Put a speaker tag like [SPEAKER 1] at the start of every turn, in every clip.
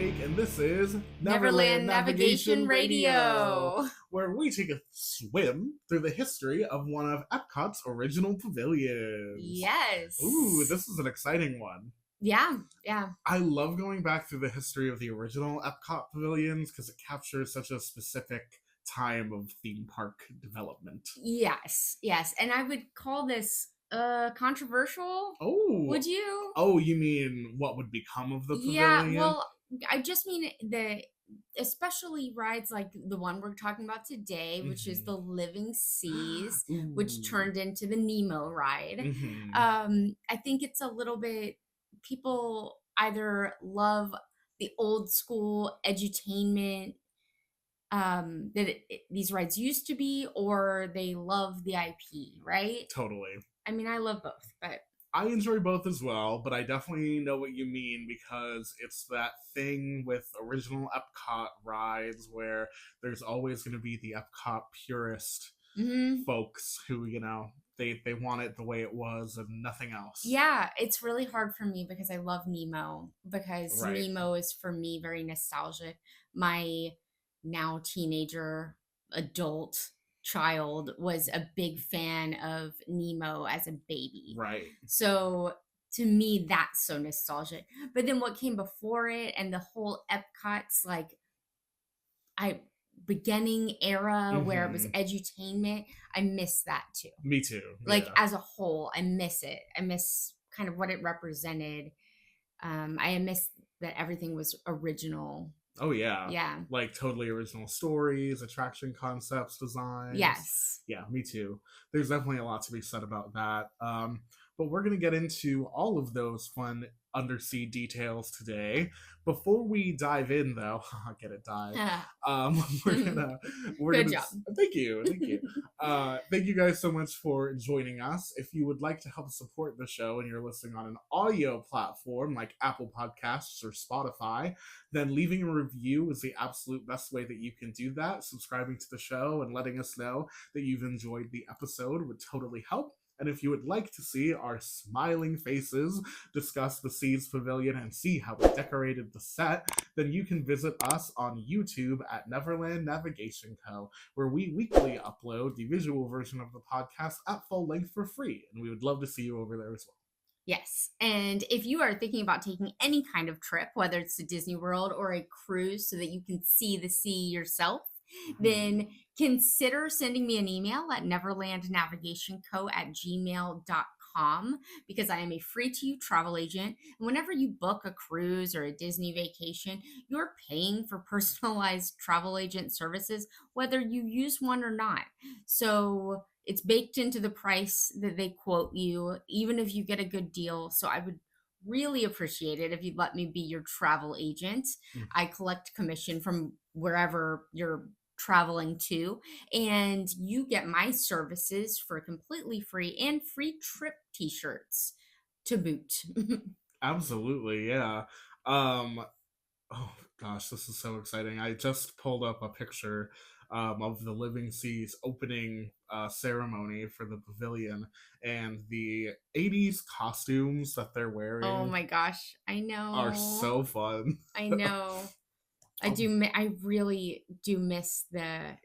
[SPEAKER 1] Jake, and this is
[SPEAKER 2] Neverland Navigation Radio,
[SPEAKER 1] where we take a swim through the history of one of Epcot's original pavilions.
[SPEAKER 2] Yes.
[SPEAKER 1] Ooh, this is an exciting one.
[SPEAKER 2] Yeah.
[SPEAKER 1] I love going back through the history of the original Epcot pavilions because it captures such a specific time of theme park development.
[SPEAKER 2] Yes. And I would call this controversial.
[SPEAKER 1] Oh.
[SPEAKER 2] Would you?
[SPEAKER 1] Oh, you mean what would become of the pavilion?
[SPEAKER 2] Yeah, well, I just mean especially rides like the one we're talking about today, which is the Living Seas, which turned into the Nemo ride. I think it's a little bit, people either love the old school edutainment that these rides used to be, or they love the IP, right?
[SPEAKER 1] Totally.
[SPEAKER 2] I mean, I love both, but
[SPEAKER 1] I enjoy both as well, but I definitely know what you mean because it's that thing with original Epcot rides where there's always going to be the Epcot purist folks who, they want it the way it was and nothing else.
[SPEAKER 2] Yeah, it's really hard for me because I love Nemo, because Nemo is for me very nostalgic. My now teenager, adult child was a big fan of Nemo as a baby.
[SPEAKER 1] Right.
[SPEAKER 2] So to me, that's so nostalgic. But then what came before it and the whole Epcot's beginning era where it was edutainment, I miss that too.
[SPEAKER 1] Me too.
[SPEAKER 2] Like as a whole, I miss it. I miss kind of what it represented. I miss that everything was original.
[SPEAKER 1] Oh, yeah.
[SPEAKER 2] Yeah.
[SPEAKER 1] Like totally original stories, attraction concepts, designs.
[SPEAKER 2] Yes.
[SPEAKER 1] Yeah, me too. There's definitely a lot to be said about that. But we're going to get into all of those fun undersea details today. Before we dive in, though, get it, dive.
[SPEAKER 2] Good job.
[SPEAKER 1] Thank you. Thank you guys so much for joining us. If you would like to help support the show and you're listening on an audio platform like Apple Podcasts or Spotify, then leaving a review is the absolute best way that you can do that. Subscribing to the show and letting us know that you've enjoyed the episode would totally help. And if you would like to see our smiling faces discuss the Seas Pavilion and see how we decorated the set, then you can visit us on YouTube at Neverland Navigation Co., where we weekly upload the visual version of the podcast at full length for free. And we would love to see you over there as well.
[SPEAKER 2] Yes. And if you are thinking about taking any kind of trip, whether it's to Disney World or a cruise so that you can see the sea yourself, then consider sending me an email at neverlandnavigationco@gmail.com, because I am a free-to-you travel agent. And whenever you book a cruise or a Disney vacation, you're paying for personalized travel agent services, whether you use one or not. So it's baked into the price that they quote you, even if you get a good deal. So I would really appreciate it if you'd let me be your travel agent. I collect commission from wherever you're traveling to, and you get my services for completely free and free trip t-shirts to boot.
[SPEAKER 1] Absolutely, yeah. Oh gosh, this is so exciting. I just pulled up a picture of the Living Seas opening ceremony for the pavilion, and the 80s costumes that they're wearing,
[SPEAKER 2] oh my gosh, I know,
[SPEAKER 1] are so fun.
[SPEAKER 2] I know. I really do miss the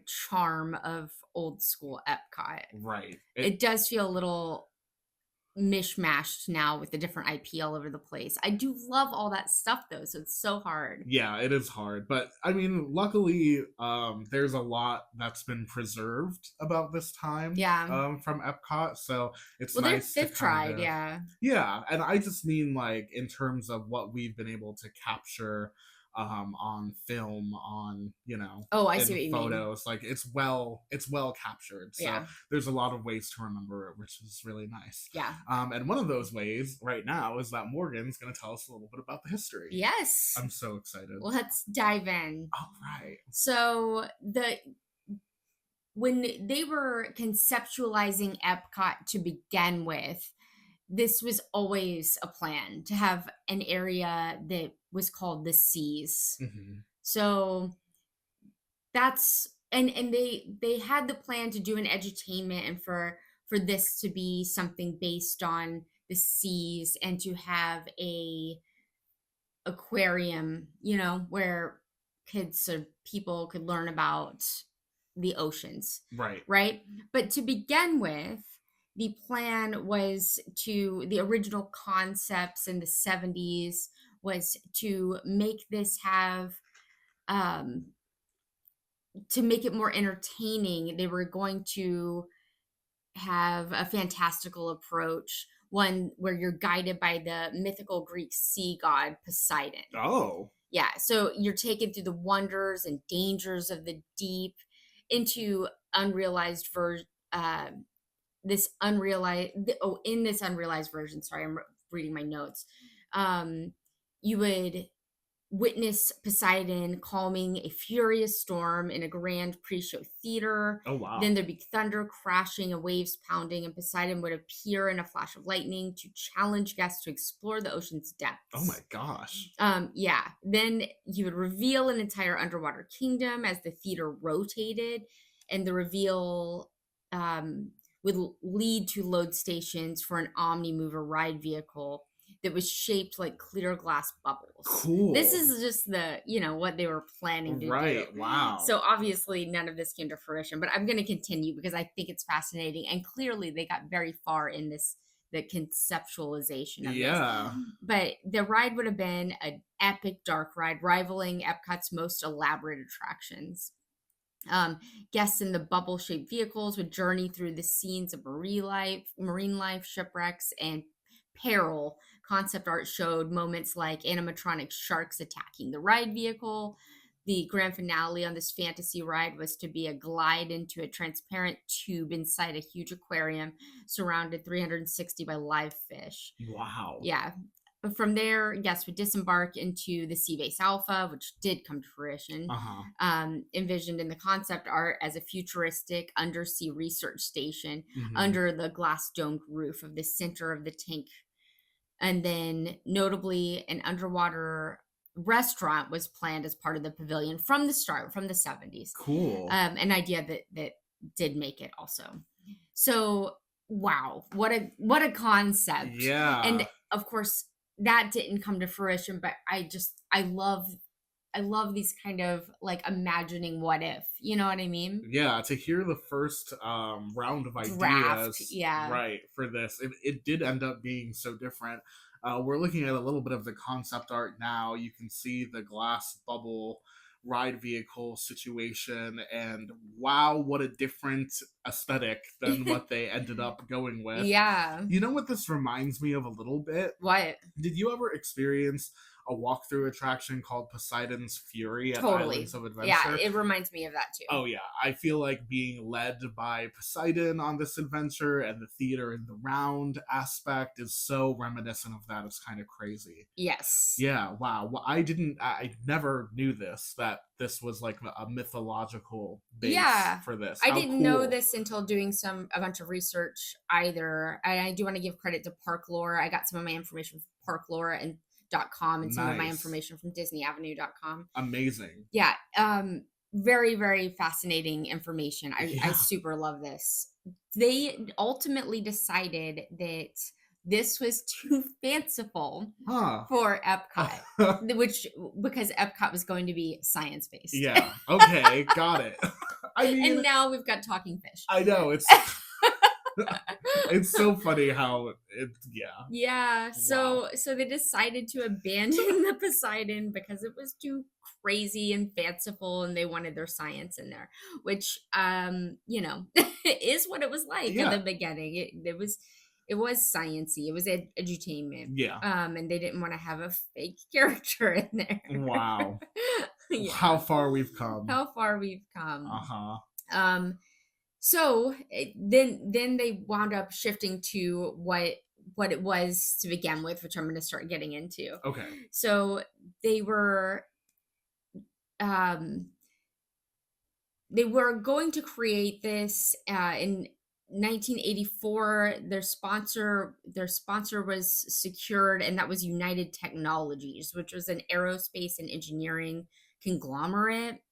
[SPEAKER 2] charm of old school Epcot.
[SPEAKER 1] Right.
[SPEAKER 2] It does feel a little mishmashed now with the different IP all over the place. I do love all that stuff though, so it's so hard.
[SPEAKER 1] Yeah, it is hard, but I mean, luckily, there's a lot that's been preserved about this time.
[SPEAKER 2] Yeah.
[SPEAKER 1] From Epcot, so it's
[SPEAKER 2] nice.
[SPEAKER 1] They've
[SPEAKER 2] tried, yeah.
[SPEAKER 1] Yeah, and I just mean like in terms of what we've been able to capture on film, on
[SPEAKER 2] oh, I see what you
[SPEAKER 1] photos mean. Like it's well captured, so
[SPEAKER 2] yeah,
[SPEAKER 1] there's a lot of ways to remember it, which is really nice.
[SPEAKER 2] Yeah.
[SPEAKER 1] And one of those ways right now is that Morgan's going to tell us a little bit about the history.
[SPEAKER 2] Yes,
[SPEAKER 1] I'm so excited.
[SPEAKER 2] Well, let's dive in.
[SPEAKER 1] All right.
[SPEAKER 2] So when they were conceptualizing Epcot to begin with, this was always a plan to have an area that was called the Seas. So that's and they had the plan to do an edutainment and for this to be something based on the seas and to have a aquarium, where kids or people could learn about the oceans,
[SPEAKER 1] Right.
[SPEAKER 2] right? But to begin with, the plan was the original concepts in the 70s was to make this um, to make it more entertaining. They were going to have a fantastical approach, one where you're guided by the mythical Greek sea god Poseidon.
[SPEAKER 1] Oh.
[SPEAKER 2] Yeah, so you're taken through the wonders and dangers of the deep into unrealized version. This unrealized In this unrealized version. Sorry, I'm reading my notes. You would witness Poseidon calming a furious storm in a grand pre-show theater.
[SPEAKER 1] Oh, wow.
[SPEAKER 2] Then there'd be thunder crashing and waves pounding, and Poseidon would appear in a flash of lightning to challenge guests to explore the ocean's depths.
[SPEAKER 1] Oh my gosh.
[SPEAKER 2] Yeah. Then he would reveal an entire underwater kingdom as the theater rotated, and the reveal would lead to load stations for an omni-mover ride vehicle that was shaped like clear glass bubbles.
[SPEAKER 1] Cool.
[SPEAKER 2] This is just what they were planning to do.
[SPEAKER 1] Right. Wow.
[SPEAKER 2] So obviously none of this came to fruition, but I'm going to continue because I think it's fascinating. And clearly they got very far in the conceptualization of this. But the ride would have been an epic dark ride, rivaling Epcot's most elaborate attractions. Guests in the bubble-shaped vehicles would journey through the scenes of marine life, shipwrecks, and peril. Concept art showed moments like animatronic sharks attacking the ride vehicle. The grand finale on this fantasy ride was to be a glide into a transparent tube inside a huge aquarium surrounded 360 by live fish.
[SPEAKER 1] Wow.
[SPEAKER 2] Yeah. But from there, guests would disembark into the SeaBase Alpha, which did come to fruition, envisioned in the concept art as a futuristic undersea research station under the glass domed roof of the center of the tank. And then, notably, an underwater restaurant was planned as part of the pavilion from the start, from the 70s.
[SPEAKER 1] Cool.
[SPEAKER 2] An idea that did make it also. So, wow, what a concept.
[SPEAKER 1] Yeah.
[SPEAKER 2] And of course, that didn't come to fruition, but I love these kind of like imagining what if, you know what I mean?
[SPEAKER 1] Yeah, to hear the first round of ideas,
[SPEAKER 2] draft,
[SPEAKER 1] right, for this, it did end up being so different. We're looking at a little bit of the concept art now. You can see the glass bubble ride vehicle situation, and wow, what a different aesthetic than what they ended up going with.
[SPEAKER 2] Yeah.
[SPEAKER 1] You know what this reminds me of a little bit?
[SPEAKER 2] What?
[SPEAKER 1] Did you ever experience a walkthrough attraction called Poseidon's Fury at Islands of Adventure?
[SPEAKER 2] Yeah, it reminds me of that too.
[SPEAKER 1] Oh yeah, I feel like being led by Poseidon on this adventure, and the theater in the round aspect is so reminiscent of that. It's kind of crazy.
[SPEAKER 2] Yes.
[SPEAKER 1] Yeah, wow. Well, I never knew that this was like a mythological base for this.
[SPEAKER 2] I didn't know this until doing a bunch of research either. And I do want to give credit to Park Lore. I got some of my information from Park Lore and .com and some of my information from DisneyAvenue.com.
[SPEAKER 1] Amazing.
[SPEAKER 2] Yeah. Very, very fascinating information. I super love this. They ultimately decided that this was too fanciful for Epcot, because Epcot was going to be science-based.
[SPEAKER 1] Yeah. Okay. Got it. I mean,
[SPEAKER 2] and now we've got talking fish.
[SPEAKER 1] I know, it's it's so funny how
[SPEAKER 2] yeah. So they decided to abandon the Poseidon because it was too crazy and fanciful, and they wanted their science in there, which is what it was like in the beginning. It was sciencey. It was edutainment.
[SPEAKER 1] Yeah.
[SPEAKER 2] And they didn't want to have a fake character in there.
[SPEAKER 1] Wow. How far we've come.
[SPEAKER 2] So then they wound up shifting to what it was to begin with, which I'm going to start getting into.
[SPEAKER 1] Okay.
[SPEAKER 2] So they were going to create this in 1984. Their sponsor was secured, and that was United Technologies, which was an aerospace and engineering conglomerate,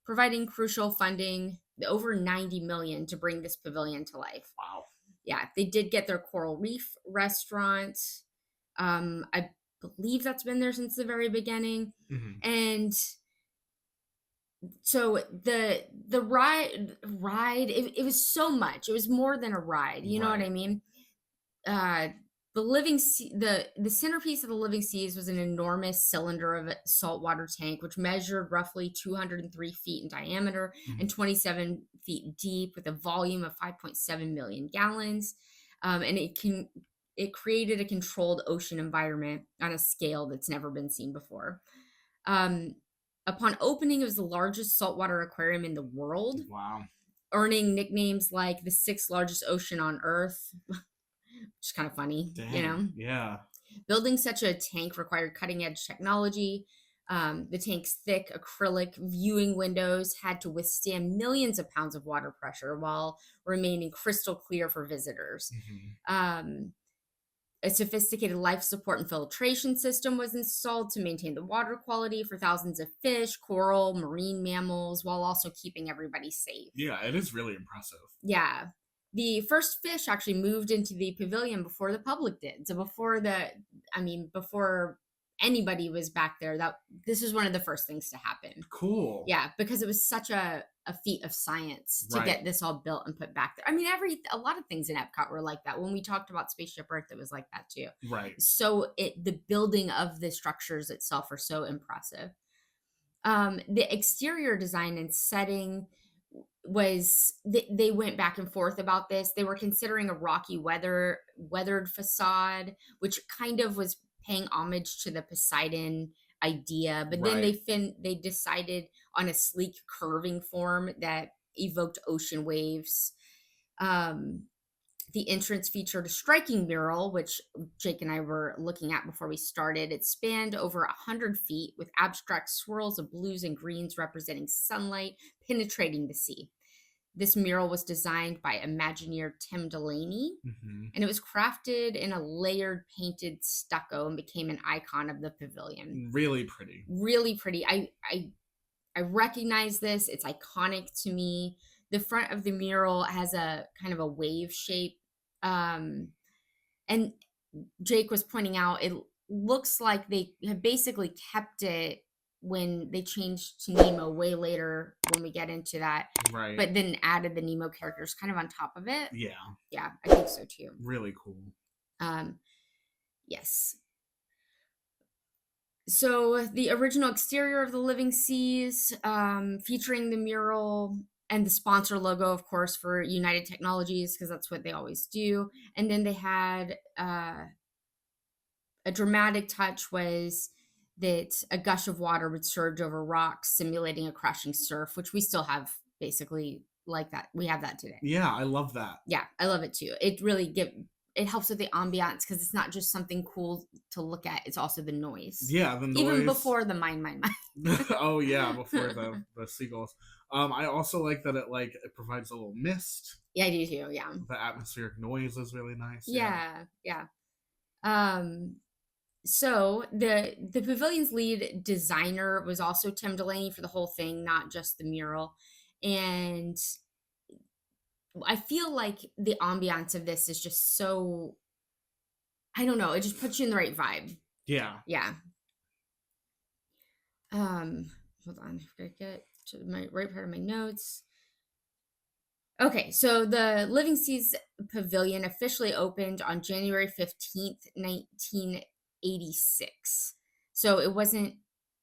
[SPEAKER 2] providing crucial funding, over $90 million, to bring this pavilion to life.
[SPEAKER 1] Wow.
[SPEAKER 2] Yeah, they did get their Coral Reef restaurant. I believe that's been there since the very beginning.
[SPEAKER 1] Hmm.
[SPEAKER 2] And so the ride it was so much. It was more than a ride. You know what
[SPEAKER 1] Right.
[SPEAKER 2] I mean? uh the living sea the centerpiece of the living seas was an enormous cylinder of a saltwater tank which measured roughly 203 feet in diameter and
[SPEAKER 1] Mhm.
[SPEAKER 2] 27 feet deep with a volume of 5.7 million gallons. And it created a controlled ocean environment on a scale that's never been seen before. um Upon opening, it was the largest saltwater aquarium in the world,
[SPEAKER 1] Wow.
[SPEAKER 2] earning nicknames like the sixth largest ocean on earth, which is kind of funny, you
[SPEAKER 1] Dang.
[SPEAKER 2] know.
[SPEAKER 1] Yeah.
[SPEAKER 2] Building such a tank required cutting edge technology. The tank's thick acrylic viewing windows had to withstand millions of pounds of water pressure while remaining crystal clear for visitors.
[SPEAKER 1] Hmm.
[SPEAKER 2] Um, a sophisticated life support and filtration system was installed to maintain the water quality for thousands of fish, coral, marine mammals, while also keeping everybody safe.
[SPEAKER 1] Yeah, it is really impressive.
[SPEAKER 2] Yeah. The first fish actually moved into the pavilion before the public did. So before anybody was back there, that this was one of the first things to happen.
[SPEAKER 1] Cool.
[SPEAKER 2] Yeah, because it was such a feat of science to
[SPEAKER 1] Right.
[SPEAKER 2] get this all built and put back there. A lot of things in Epcot were like that. When we talked about Spaceship Earth, it was like that too.
[SPEAKER 1] Right.
[SPEAKER 2] So the building of the structures itself are so impressive. The exterior design and setting they went back and forth about this. They were considering a rocky weathered facade, which kind of was paying homage to the Poseidon idea, but then
[SPEAKER 1] Right.
[SPEAKER 2] they decided on a sleek curving form that evoked ocean waves. um the entrance featured a striking mural, which Jake and I were looking at before we started. It spanned over 100 feet with abstract swirls of blues and greens representing sunlight penetrating the sea. This mural was designed by Imagineer Tim Delaney,
[SPEAKER 1] Hmm.
[SPEAKER 2] and it was crafted in a layered painted stucco and became an icon of the pavilion.
[SPEAKER 1] Really pretty.
[SPEAKER 2] Really pretty. I recognize this. It's iconic to me. The front of the mural has a kind of a wave shape. Um, and Jake was pointing out it looks like they have basically kept it when they changed to Nemo way later when we get into that,
[SPEAKER 1] Right.
[SPEAKER 2] but then added the Nemo characters kind of on top of it.
[SPEAKER 1] Yeah.
[SPEAKER 2] Yeah, I think so too.
[SPEAKER 1] Really cool.
[SPEAKER 2] Um, yes. So the original exterior of the Living Seas, featuring the mural and the sponsor logo, of course, for United Technologies, because that's what they always do. And then they had a dramatic touch was that a gush of water would surge over rocks, simulating a crashing surf, which we still have basically like that. We have that today.
[SPEAKER 1] Yeah, I love that.
[SPEAKER 2] Yeah, I love it too. It helps with the ambiance because it's not just something cool to look at; it's also the noise.
[SPEAKER 1] Yeah, the
[SPEAKER 2] Even
[SPEAKER 1] noise.
[SPEAKER 2] before the mine.
[SPEAKER 1] Oh yeah, before the seagulls. I also like that it provides a little mist.
[SPEAKER 2] Yeah, I do too. Yeah,
[SPEAKER 1] The atmospheric noise is really nice. Yeah.
[SPEAKER 2] yeah. Um, so the pavilion's lead designer was also Tim Delaney for the whole thing, not just the mural. And I feel like the ambiance of this is just so, I don't know, it just puts you in the right vibe.
[SPEAKER 1] Yeah.
[SPEAKER 2] Yeah. Um, Hold on, I gotta get to my right part of my notes. Okay, so the Living Seas Pavilion officially opened on January 15th, 1986. So it wasn't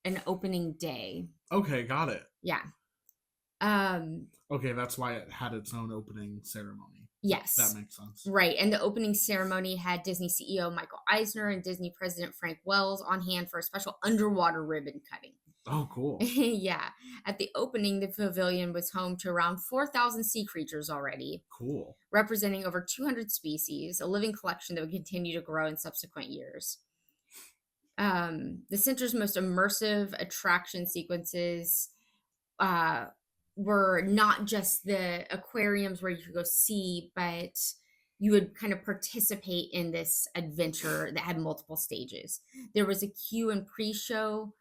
[SPEAKER 2] an opening day.
[SPEAKER 1] Okay, got it.
[SPEAKER 2] Yeah. Um,
[SPEAKER 1] Okay, that's why it had its own opening ceremony.
[SPEAKER 2] yes.
[SPEAKER 1] That makes sense.
[SPEAKER 2] Right. And the opening ceremony had Disney CEO Michael Eisner and Disney President Frank Wells on hand for a special underwater ribbon cutting.
[SPEAKER 1] Oh, cool.
[SPEAKER 2] Yeah. At the opening, the pavilion was home to around 4,000 sea creatures already,
[SPEAKER 1] Cool.
[SPEAKER 2] representing over 200 species, a living collection that would continue to grow in subsequent years. The center's most immersive attraction sequences uh, were not just the aquariums where you could go see, but you would kind of participate in this adventure that had multiple stages. There was a queue and pre-show,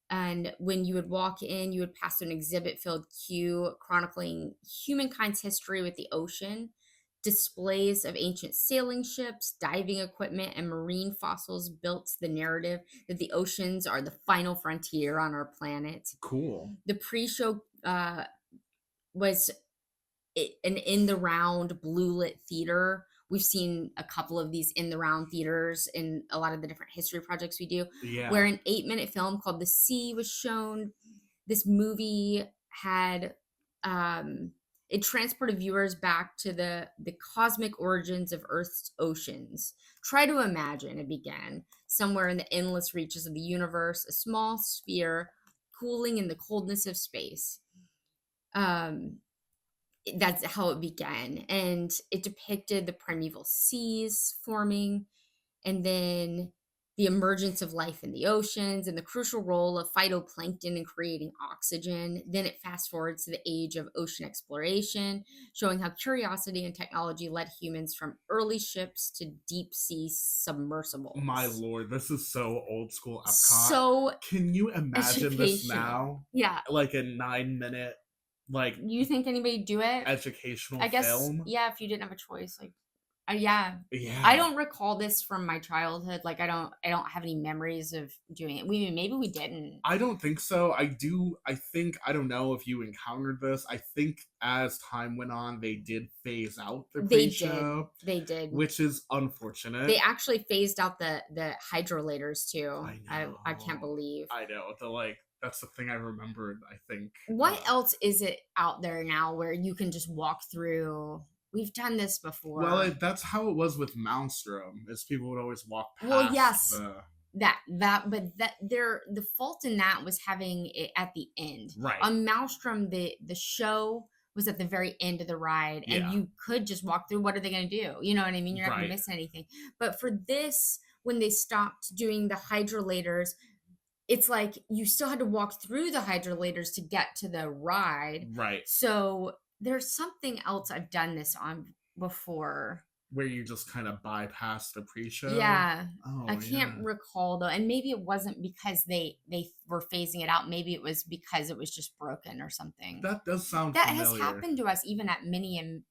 [SPEAKER 2] and when you would walk in, you would pass an exhibit filled queue chronicling humankind's history with the ocean, Displays of ancient sailing ships, diving equipment, and marine fossils built the narrative that the oceans are the final frontier on our planet.
[SPEAKER 1] Cool.
[SPEAKER 2] The pre-show was an in the round blue lit theater. We've seen a couple of these in the round theaters in a lot of the different history projects we do,
[SPEAKER 1] Yeah.
[SPEAKER 2] where an 8-minute film called The Sea was shown. This movie had it transported viewers back to the cosmic origins of Earth's oceans. Try to imagine it began somewhere in the endless reaches of the universe, a small sphere cooling in the coldness of space. That's how it began, and it depicted the primeval seas forming, and then the emergence of life in the oceans and the crucial role of phytoplankton in creating oxygen. Then it fast forwards to the age of ocean exploration, showing how curiosity and technology led humans from early ships to deep sea submersibles.
[SPEAKER 1] My lord, this is so old school Epcot.
[SPEAKER 2] So
[SPEAKER 1] can you imagine this
[SPEAKER 2] educational.
[SPEAKER 1] now?
[SPEAKER 2] Yeah.
[SPEAKER 1] Like a 9-minute, like,
[SPEAKER 2] You think anybody do it?
[SPEAKER 1] educational
[SPEAKER 2] I guess,
[SPEAKER 1] film?
[SPEAKER 2] yeah, if you didn't have a choice, like, yeah.
[SPEAKER 1] Yeah.
[SPEAKER 2] I don't recall this from my childhood. Like, I don't have any memories of doing it. Maybe we didn't.
[SPEAKER 1] I don't think so. I think, I don't know if you encountered this. I think as time went on, they did phase out the pre-show.
[SPEAKER 2] They did.
[SPEAKER 1] Which is unfortunate.
[SPEAKER 2] They actually phased out the hydrolators too.
[SPEAKER 1] I know.
[SPEAKER 2] I can't believe.
[SPEAKER 1] I know. That's the thing I remembered, I think.
[SPEAKER 2] What else is it out there now where you can just walk through? We've done this before.
[SPEAKER 1] Well, that's how it was with Maelstrom, is people would always walk past.
[SPEAKER 2] Well, yes. The fault in that was having it at the end.
[SPEAKER 1] Right.
[SPEAKER 2] On Maelstrom, the show was at the very end of the ride, and you could just walk through. What are they going to do? You know what I mean? You're not going to miss anything. But for this, when they stopped doing the hydrolators, it's like you still had to walk through the hydrolators to get to the ride.
[SPEAKER 1] Right.
[SPEAKER 2] So there's something else I've done this on before.
[SPEAKER 1] Where you just kind of bypass the pre-show?
[SPEAKER 2] Yeah.
[SPEAKER 1] Oh,
[SPEAKER 2] I can't recall, though. And maybe it wasn't because they were phasing it out. Maybe it was because it was just broken or something.
[SPEAKER 1] That does sound
[SPEAKER 2] That
[SPEAKER 1] familiar.
[SPEAKER 2] has happened to us even at Minnie and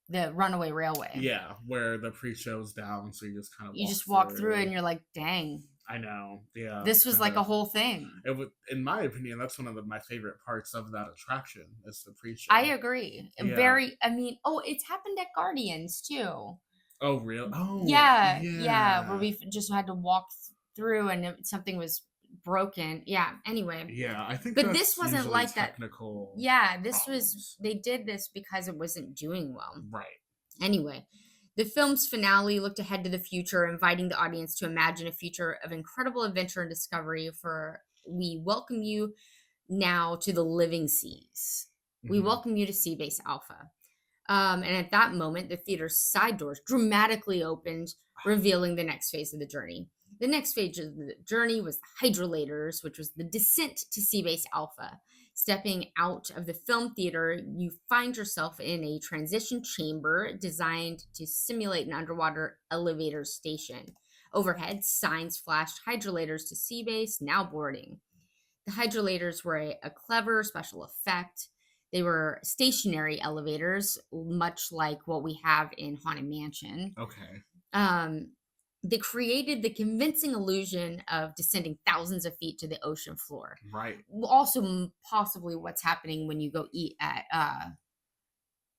[SPEAKER 2] the Runaway Railway.
[SPEAKER 1] Yeah, where the pre-show's down, so you just kind of
[SPEAKER 2] walk through and you're like, dang.
[SPEAKER 1] I know. Yeah.
[SPEAKER 2] This was like a whole thing.
[SPEAKER 1] It would, in my opinion, that's one of my favorite parts of that attraction is the pre-show.
[SPEAKER 2] I agree.
[SPEAKER 1] Yeah.
[SPEAKER 2] It's happened at Guardians too.
[SPEAKER 1] Oh, really? Oh,
[SPEAKER 2] yeah. Where we just had to walk through and something was broken. Yeah. Anyway.
[SPEAKER 1] Yeah, I think.
[SPEAKER 2] But this wasn't like that.
[SPEAKER 1] Technical.
[SPEAKER 2] Yeah, this was. They did this because it wasn't doing well.
[SPEAKER 1] Right.
[SPEAKER 2] Anyway. The film's finale looked ahead to the future, inviting the audience to imagine a future of incredible adventure and discovery. For we welcome you now to the living seas. We welcome you to SeaBase Alpha. And at that moment, the theater's side doors dramatically opened, revealing the next phase of the journey. The next phase of the journey was the Hydrolators, which was the descent to SeaBase Alpha. Stepping out of the film theater, you find yourself in a transition chamber designed to simulate an underwater elevator station. Overhead, signs flashed Hydrolators to SeaBase, now boarding. The Hydrolators were a clever special effect. They were stationary elevators, much like what we have in Haunted Mansion.
[SPEAKER 1] Okay.
[SPEAKER 2] They created the convincing illusion of descending thousands of feet to the ocean floor.
[SPEAKER 1] Right.
[SPEAKER 2] Also, possibly what's happening when you go eat at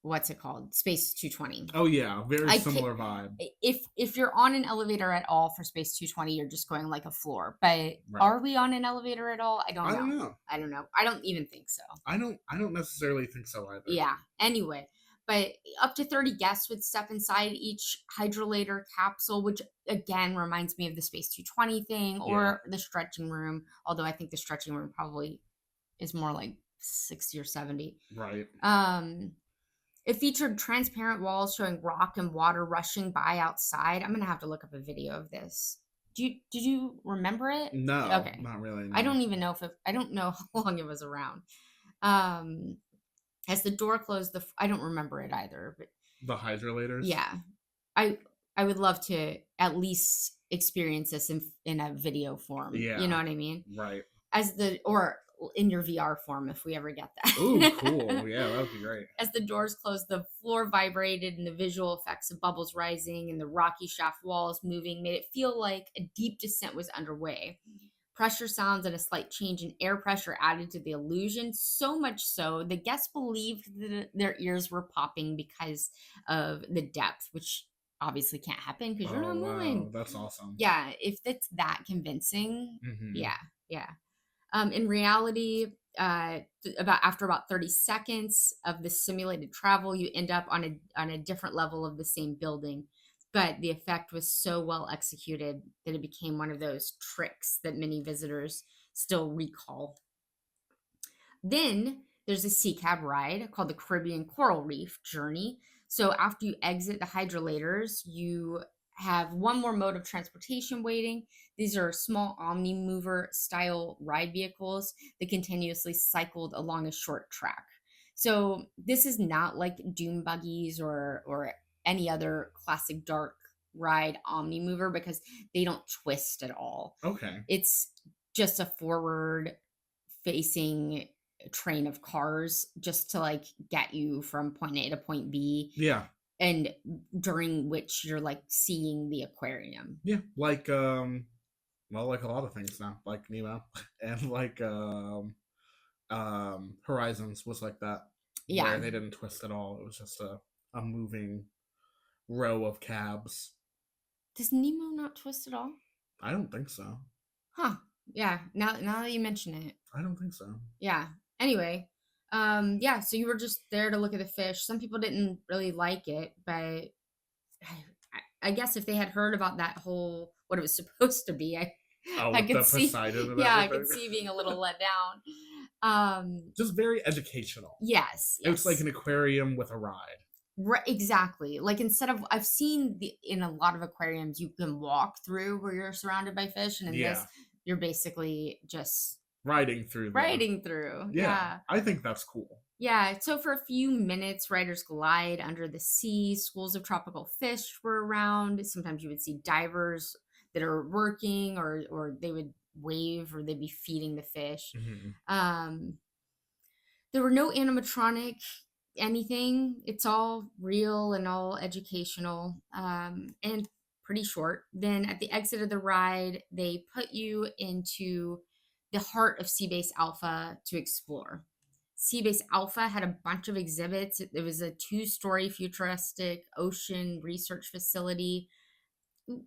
[SPEAKER 2] what's it called? Space 220.
[SPEAKER 1] Oh yeah, very similar vibe.
[SPEAKER 2] If you're on an elevator at all for Space 220, you're just going like a floor. But are we on an elevator at all? I don't know. I don't know. I don't even think so.
[SPEAKER 1] I don't necessarily think so either.
[SPEAKER 2] Yeah. Anyway. But up to 30 guests would step inside each Hydrolator capsule, which again reminds me of the Space 220 thing or the stretching room. Although I think the stretching room probably is more like 60 or 70.
[SPEAKER 1] Right.
[SPEAKER 2] It featured transparent walls showing rock and water rushing by outside. I'm going to have to look up a video of this. Did you remember it?
[SPEAKER 1] No.
[SPEAKER 2] Okay.
[SPEAKER 1] Not really. No.
[SPEAKER 2] I don't even know I don't know how long it was around. As the door closed, I don't remember it either. But
[SPEAKER 1] the Hydrolators?
[SPEAKER 2] Yeah. I would love to at least experience this in a video form.
[SPEAKER 1] Yeah.
[SPEAKER 2] You know what I mean?
[SPEAKER 1] Right.
[SPEAKER 2] Or in your VR form if we ever get that.
[SPEAKER 1] Ooh, cool. Yeah, that would be great.
[SPEAKER 2] As the doors closed, the floor vibrated, and the visual effects of bubbles rising and the rocky shaft walls moving made it feel like a deep descent was underway. Pressure sounds and a slight change in air pressure added to the illusion, so much so the guests believed that their ears were popping because of the depth, which obviously can't happen because you're not moving.
[SPEAKER 1] Wow, that's awesome.
[SPEAKER 2] Yeah, if it's that convincing,
[SPEAKER 1] Mm-hmm.
[SPEAKER 2] yeah. In reality, after about 30 seconds of the simulated travel, you end up on a different level of the same building. But the effect was so well executed that it became one of those tricks that many visitors still recall. Then there's a sea cab ride called the Caribbean Coral Reef Journey. So after you exit the hydrolators, you have one more mode of transportation waiting. These are small omni-mover style ride vehicles that continuously cycled along a short track. So this is not like dune buggies or any other classic dark ride omni-mover because they don't twist at all.
[SPEAKER 1] Okay.
[SPEAKER 2] It's just a forward facing train of cars just to like get you from point A to point B.
[SPEAKER 1] Yeah.
[SPEAKER 2] And during which you're like seeing the aquarium.
[SPEAKER 1] Yeah. Like like a lot of things now, like Nemo and like Horizons was like that.
[SPEAKER 2] Yeah.
[SPEAKER 1] Where they didn't twist at all. It was just a moving row of cabs.
[SPEAKER 2] Does Nemo not twist at all?
[SPEAKER 1] I don't think so.
[SPEAKER 2] Huh. Yeah. Now that you mention it.
[SPEAKER 1] I don't think so.
[SPEAKER 2] Yeah. Anyway, yeah, so you were just there to look at the fish. Some people didn't really like it, but I guess if they had heard about that whole what it was supposed to be, I could see. Yeah, I could see being a little let down.
[SPEAKER 1] Just very educational.
[SPEAKER 2] Yes.
[SPEAKER 1] It's like an aquarium with a ride.
[SPEAKER 2] Right, exactly. Like instead of I've seen in a lot of aquariums you can walk through where you're surrounded by fish, and in this you're basically just
[SPEAKER 1] riding through.
[SPEAKER 2] Yeah.
[SPEAKER 1] I think that's cool.
[SPEAKER 2] Yeah. So for a few minutes, riders glide under the sea. Schools of tropical fish were around. Sometimes you would see divers that are working, or they would wave, or they'd be feeding the fish.
[SPEAKER 1] Mm-hmm.
[SPEAKER 2] There were no animatronic anything. It's all real and all educational, and pretty short. Then at the exit of the ride, they put you into the heart of SeaBase Alpha to explore. SeaBase Alpha had a bunch of exhibits. It was a 2-story futuristic ocean research facility.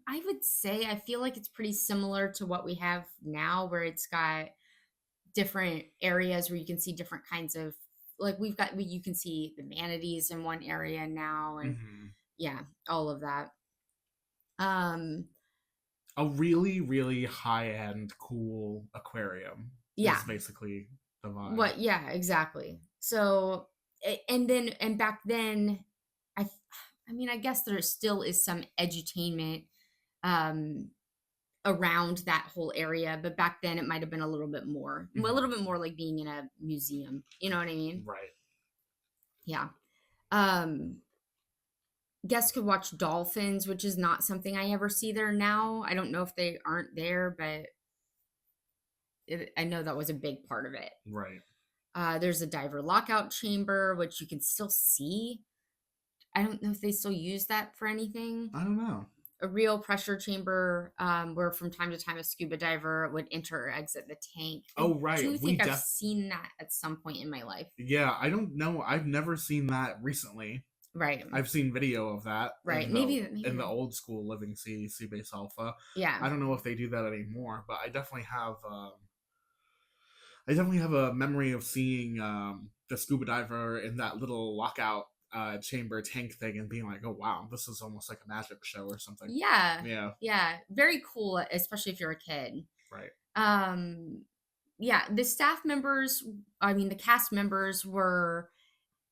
[SPEAKER 2] I would say I feel like it's pretty similar to what we have now, where it's got different areas where you can see different kinds of, like you can see the manatees in one area now, and yeah, all of that.
[SPEAKER 1] A really, really high-end, cool aquarium.
[SPEAKER 2] Yeah,
[SPEAKER 1] is basically the vibe.
[SPEAKER 2] What? Yeah, exactly. So, and back then, I mean, I guess there still is some edutainment around that whole area, but back then it might have been a little bit more, a little bit more like being in a museum. You know what I mean?
[SPEAKER 1] Right.
[SPEAKER 2] Yeah. Guests could watch dolphins, which is not something I ever see there now. I don't know if they aren't there, but I know that was a big part of it.
[SPEAKER 1] Right.
[SPEAKER 2] There's a diver lockout chamber, which you can still see. I don't know if they still use that for anything.
[SPEAKER 1] I don't know.
[SPEAKER 2] A real pressure chamber, where from time to time a scuba diver would enter or exit the tank.
[SPEAKER 1] Oh, right.
[SPEAKER 2] I do think I've seen that at some point in my life.
[SPEAKER 1] Yeah, I don't know. I've never seen that recently.
[SPEAKER 2] Right.
[SPEAKER 1] I've seen video of that.
[SPEAKER 2] Right.
[SPEAKER 1] Maybe in the old school Living SeaBase Alpha.
[SPEAKER 2] Yeah.
[SPEAKER 1] I don't know if they do that anymore, but I definitely have a memory of seeing the scuba diver in that little lockout chamber tank thing and being like, oh wow, this is almost like a magic show or something.
[SPEAKER 2] Yeah, very cool, especially if you're a kid.
[SPEAKER 1] Right.
[SPEAKER 2] Yeah, the cast members were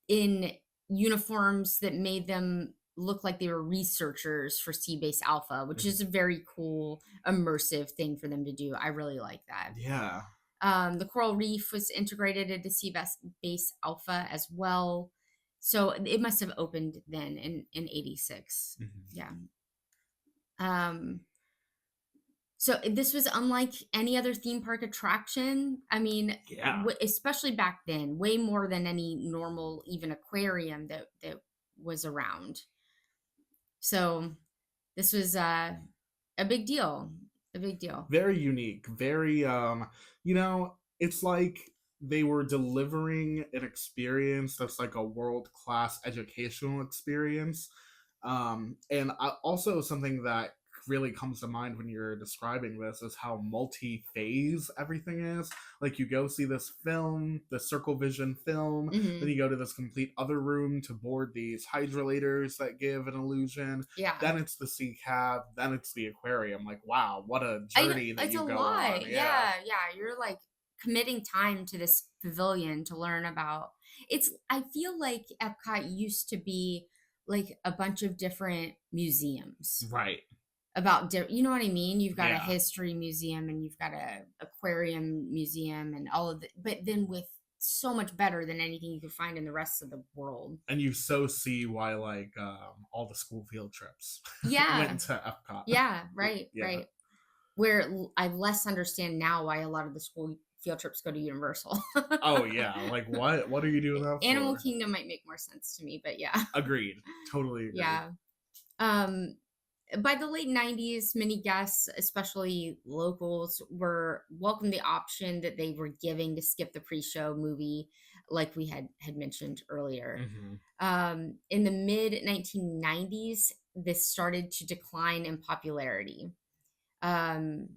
[SPEAKER 2] in uniforms that made them look like they were researchers for SeaBase Alpha, which is a very cool immersive thing for them to do. I really like that.
[SPEAKER 1] Yeah.
[SPEAKER 2] The coral reef was integrated into SeaBase Alpha as well. So it must have opened then in 86. Yeah. So this was unlike any other theme park attraction. I mean,
[SPEAKER 1] Yeah.
[SPEAKER 2] especially back then, way more than any normal, even aquarium that was around. So this was a big deal, a big deal.
[SPEAKER 1] Very unique, very it's like they were delivering an experience that's like a world-class educational experience. And also something that really comes to mind when you're describing this is how multi-phase everything is. Like you go see this film, the circle vision film, then
[SPEAKER 2] Hmm.
[SPEAKER 1] you go to this complete other room to board these hydrolators that give an illusion,
[SPEAKER 2] Yeah.
[SPEAKER 1] then it's the sea cab, then it's the aquarium. Like, wow, what a
[SPEAKER 2] I know
[SPEAKER 1] journey that
[SPEAKER 2] it's
[SPEAKER 1] you
[SPEAKER 2] a
[SPEAKER 1] go on.
[SPEAKER 2] lot.
[SPEAKER 1] Yeah.
[SPEAKER 2] Yeah, yeah. You're like committing time to this pavilion to learn about. It's. I feel like Epcot used to be like a bunch of different museums
[SPEAKER 1] Right.
[SPEAKER 2] about. You know what I mean? You've got a
[SPEAKER 1] Yeah.
[SPEAKER 2] history museum and you've got a aquarium museum and all of the. But then with so much better than anything you could find in the rest of the world.
[SPEAKER 1] And you so see why like all the school field trips
[SPEAKER 2] Yeah.
[SPEAKER 1] went to Epcot.
[SPEAKER 2] Yeah. Right.
[SPEAKER 1] Yeah.
[SPEAKER 2] Right. Where I less understand now why a lot of the school field trips go to Universal.
[SPEAKER 1] Oh yeah. Like what are you doing that
[SPEAKER 2] Animal
[SPEAKER 1] for?
[SPEAKER 2] Kingdom might make more sense to me, but yeah.
[SPEAKER 1] Agreed. Totally agree.
[SPEAKER 2] Yeah. Um by the late 90s, many guests, especially locals, were welcomed the option that they were giving to skip the pre-show movie, like we had mentioned earlier.
[SPEAKER 1] Hmm.
[SPEAKER 2] In the mid 1990s, this started to decline in popularity. Um,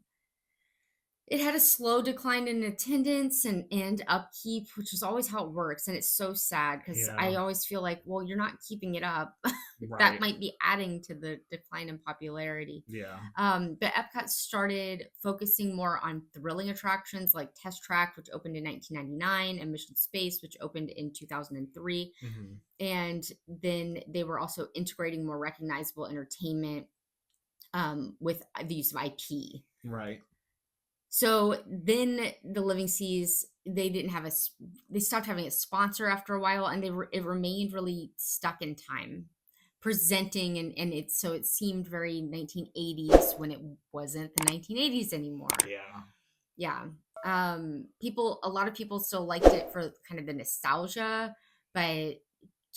[SPEAKER 2] It had a slow decline in attendance and upkeep, which is always how it works, and it's so sad because
[SPEAKER 1] Yeah.
[SPEAKER 2] I always feel like, well, you're not keeping it up. That
[SPEAKER 1] Right.
[SPEAKER 2] might be adding to the decline in popularity.
[SPEAKER 1] Yeah.
[SPEAKER 2] But Epcot started focusing more on thrilling attractions like Test Track, which opened in 1999, and Mission Space, which opened in 2003.
[SPEAKER 1] Hmm.
[SPEAKER 2] And then they were also integrating more recognizable entertainment with the use of IP.
[SPEAKER 1] Right.
[SPEAKER 2] So then the Living Seas, they didn't have they stopped having a sponsor after a while, and it remained really stuck in time, presenting and it seemed very 1980s when it wasn't the 1980s anymore.
[SPEAKER 1] Yeah.
[SPEAKER 2] Yeah. A lot of people still liked it for kind of the nostalgia, but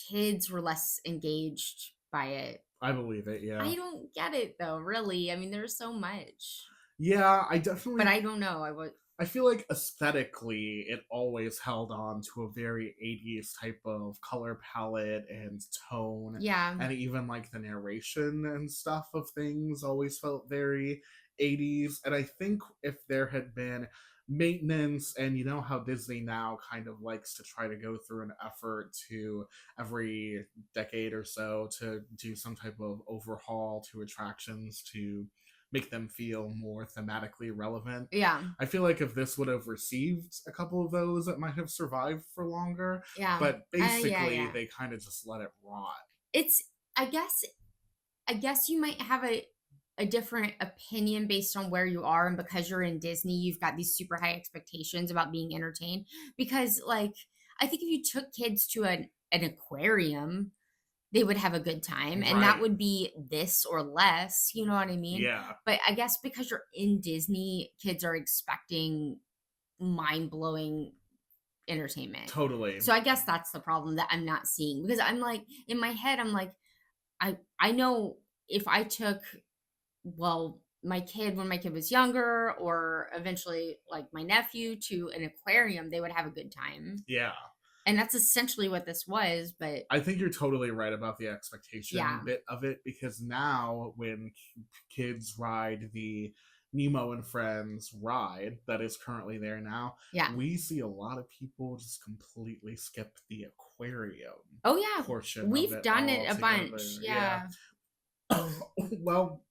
[SPEAKER 2] kids were less engaged by it.
[SPEAKER 1] I believe it. Yeah.
[SPEAKER 2] I don't get it though, really. I mean, there's so much.
[SPEAKER 1] Yeah.
[SPEAKER 2] But I don't know. I would.
[SPEAKER 1] I feel like aesthetically, it always held on to a very 80s type of color palette and tone.
[SPEAKER 2] Yeah.
[SPEAKER 1] And even like the narration and stuff of things always felt very 80s. And I think if there had been maintenance, and you know how Disney now kind of likes to try to go through an effort to every decade or so to do some type of overhaul to attractions to make them feel more thematically relevant.
[SPEAKER 2] Yeah.
[SPEAKER 1] I feel like if this would have received a couple of those, it might have survived for longer.
[SPEAKER 2] Yeah.
[SPEAKER 1] But basically,
[SPEAKER 2] Yeah.
[SPEAKER 1] they kind of just let it rot.
[SPEAKER 2] It's I guess you might have a different opinion based on where you are, and because you're in Disney, you've got these super high expectations about being entertained. Because like I think if you took kids to an aquarium, they would have a good time, and that
[SPEAKER 1] Right.
[SPEAKER 2] would be this or less, you know what I mean?
[SPEAKER 1] Yeah,
[SPEAKER 2] But I guess because you're in Disney, kids are expecting mind-blowing entertainment.
[SPEAKER 1] totally.
[SPEAKER 2] So I guess that's the problem that I'm not seeing, because I'm like in my head I'm like I know if I took, well, my kid when my kid was younger, or eventually like my nephew, to an aquarium, they would have a good time.
[SPEAKER 1] Yeah.
[SPEAKER 2] And that's essentially what this was, but
[SPEAKER 1] I think you're totally right about the expectation
[SPEAKER 2] yeah.
[SPEAKER 1] bit of it, because now when kids ride the Nemo and Friends ride that is currently there now,
[SPEAKER 2] Yeah.
[SPEAKER 1] we see a lot of people just completely skip the aquarium
[SPEAKER 2] Oh yeah.
[SPEAKER 1] portion of
[SPEAKER 2] We've
[SPEAKER 1] it
[SPEAKER 2] done it a
[SPEAKER 1] altogether.
[SPEAKER 2] bunch. Yeah.
[SPEAKER 1] Well,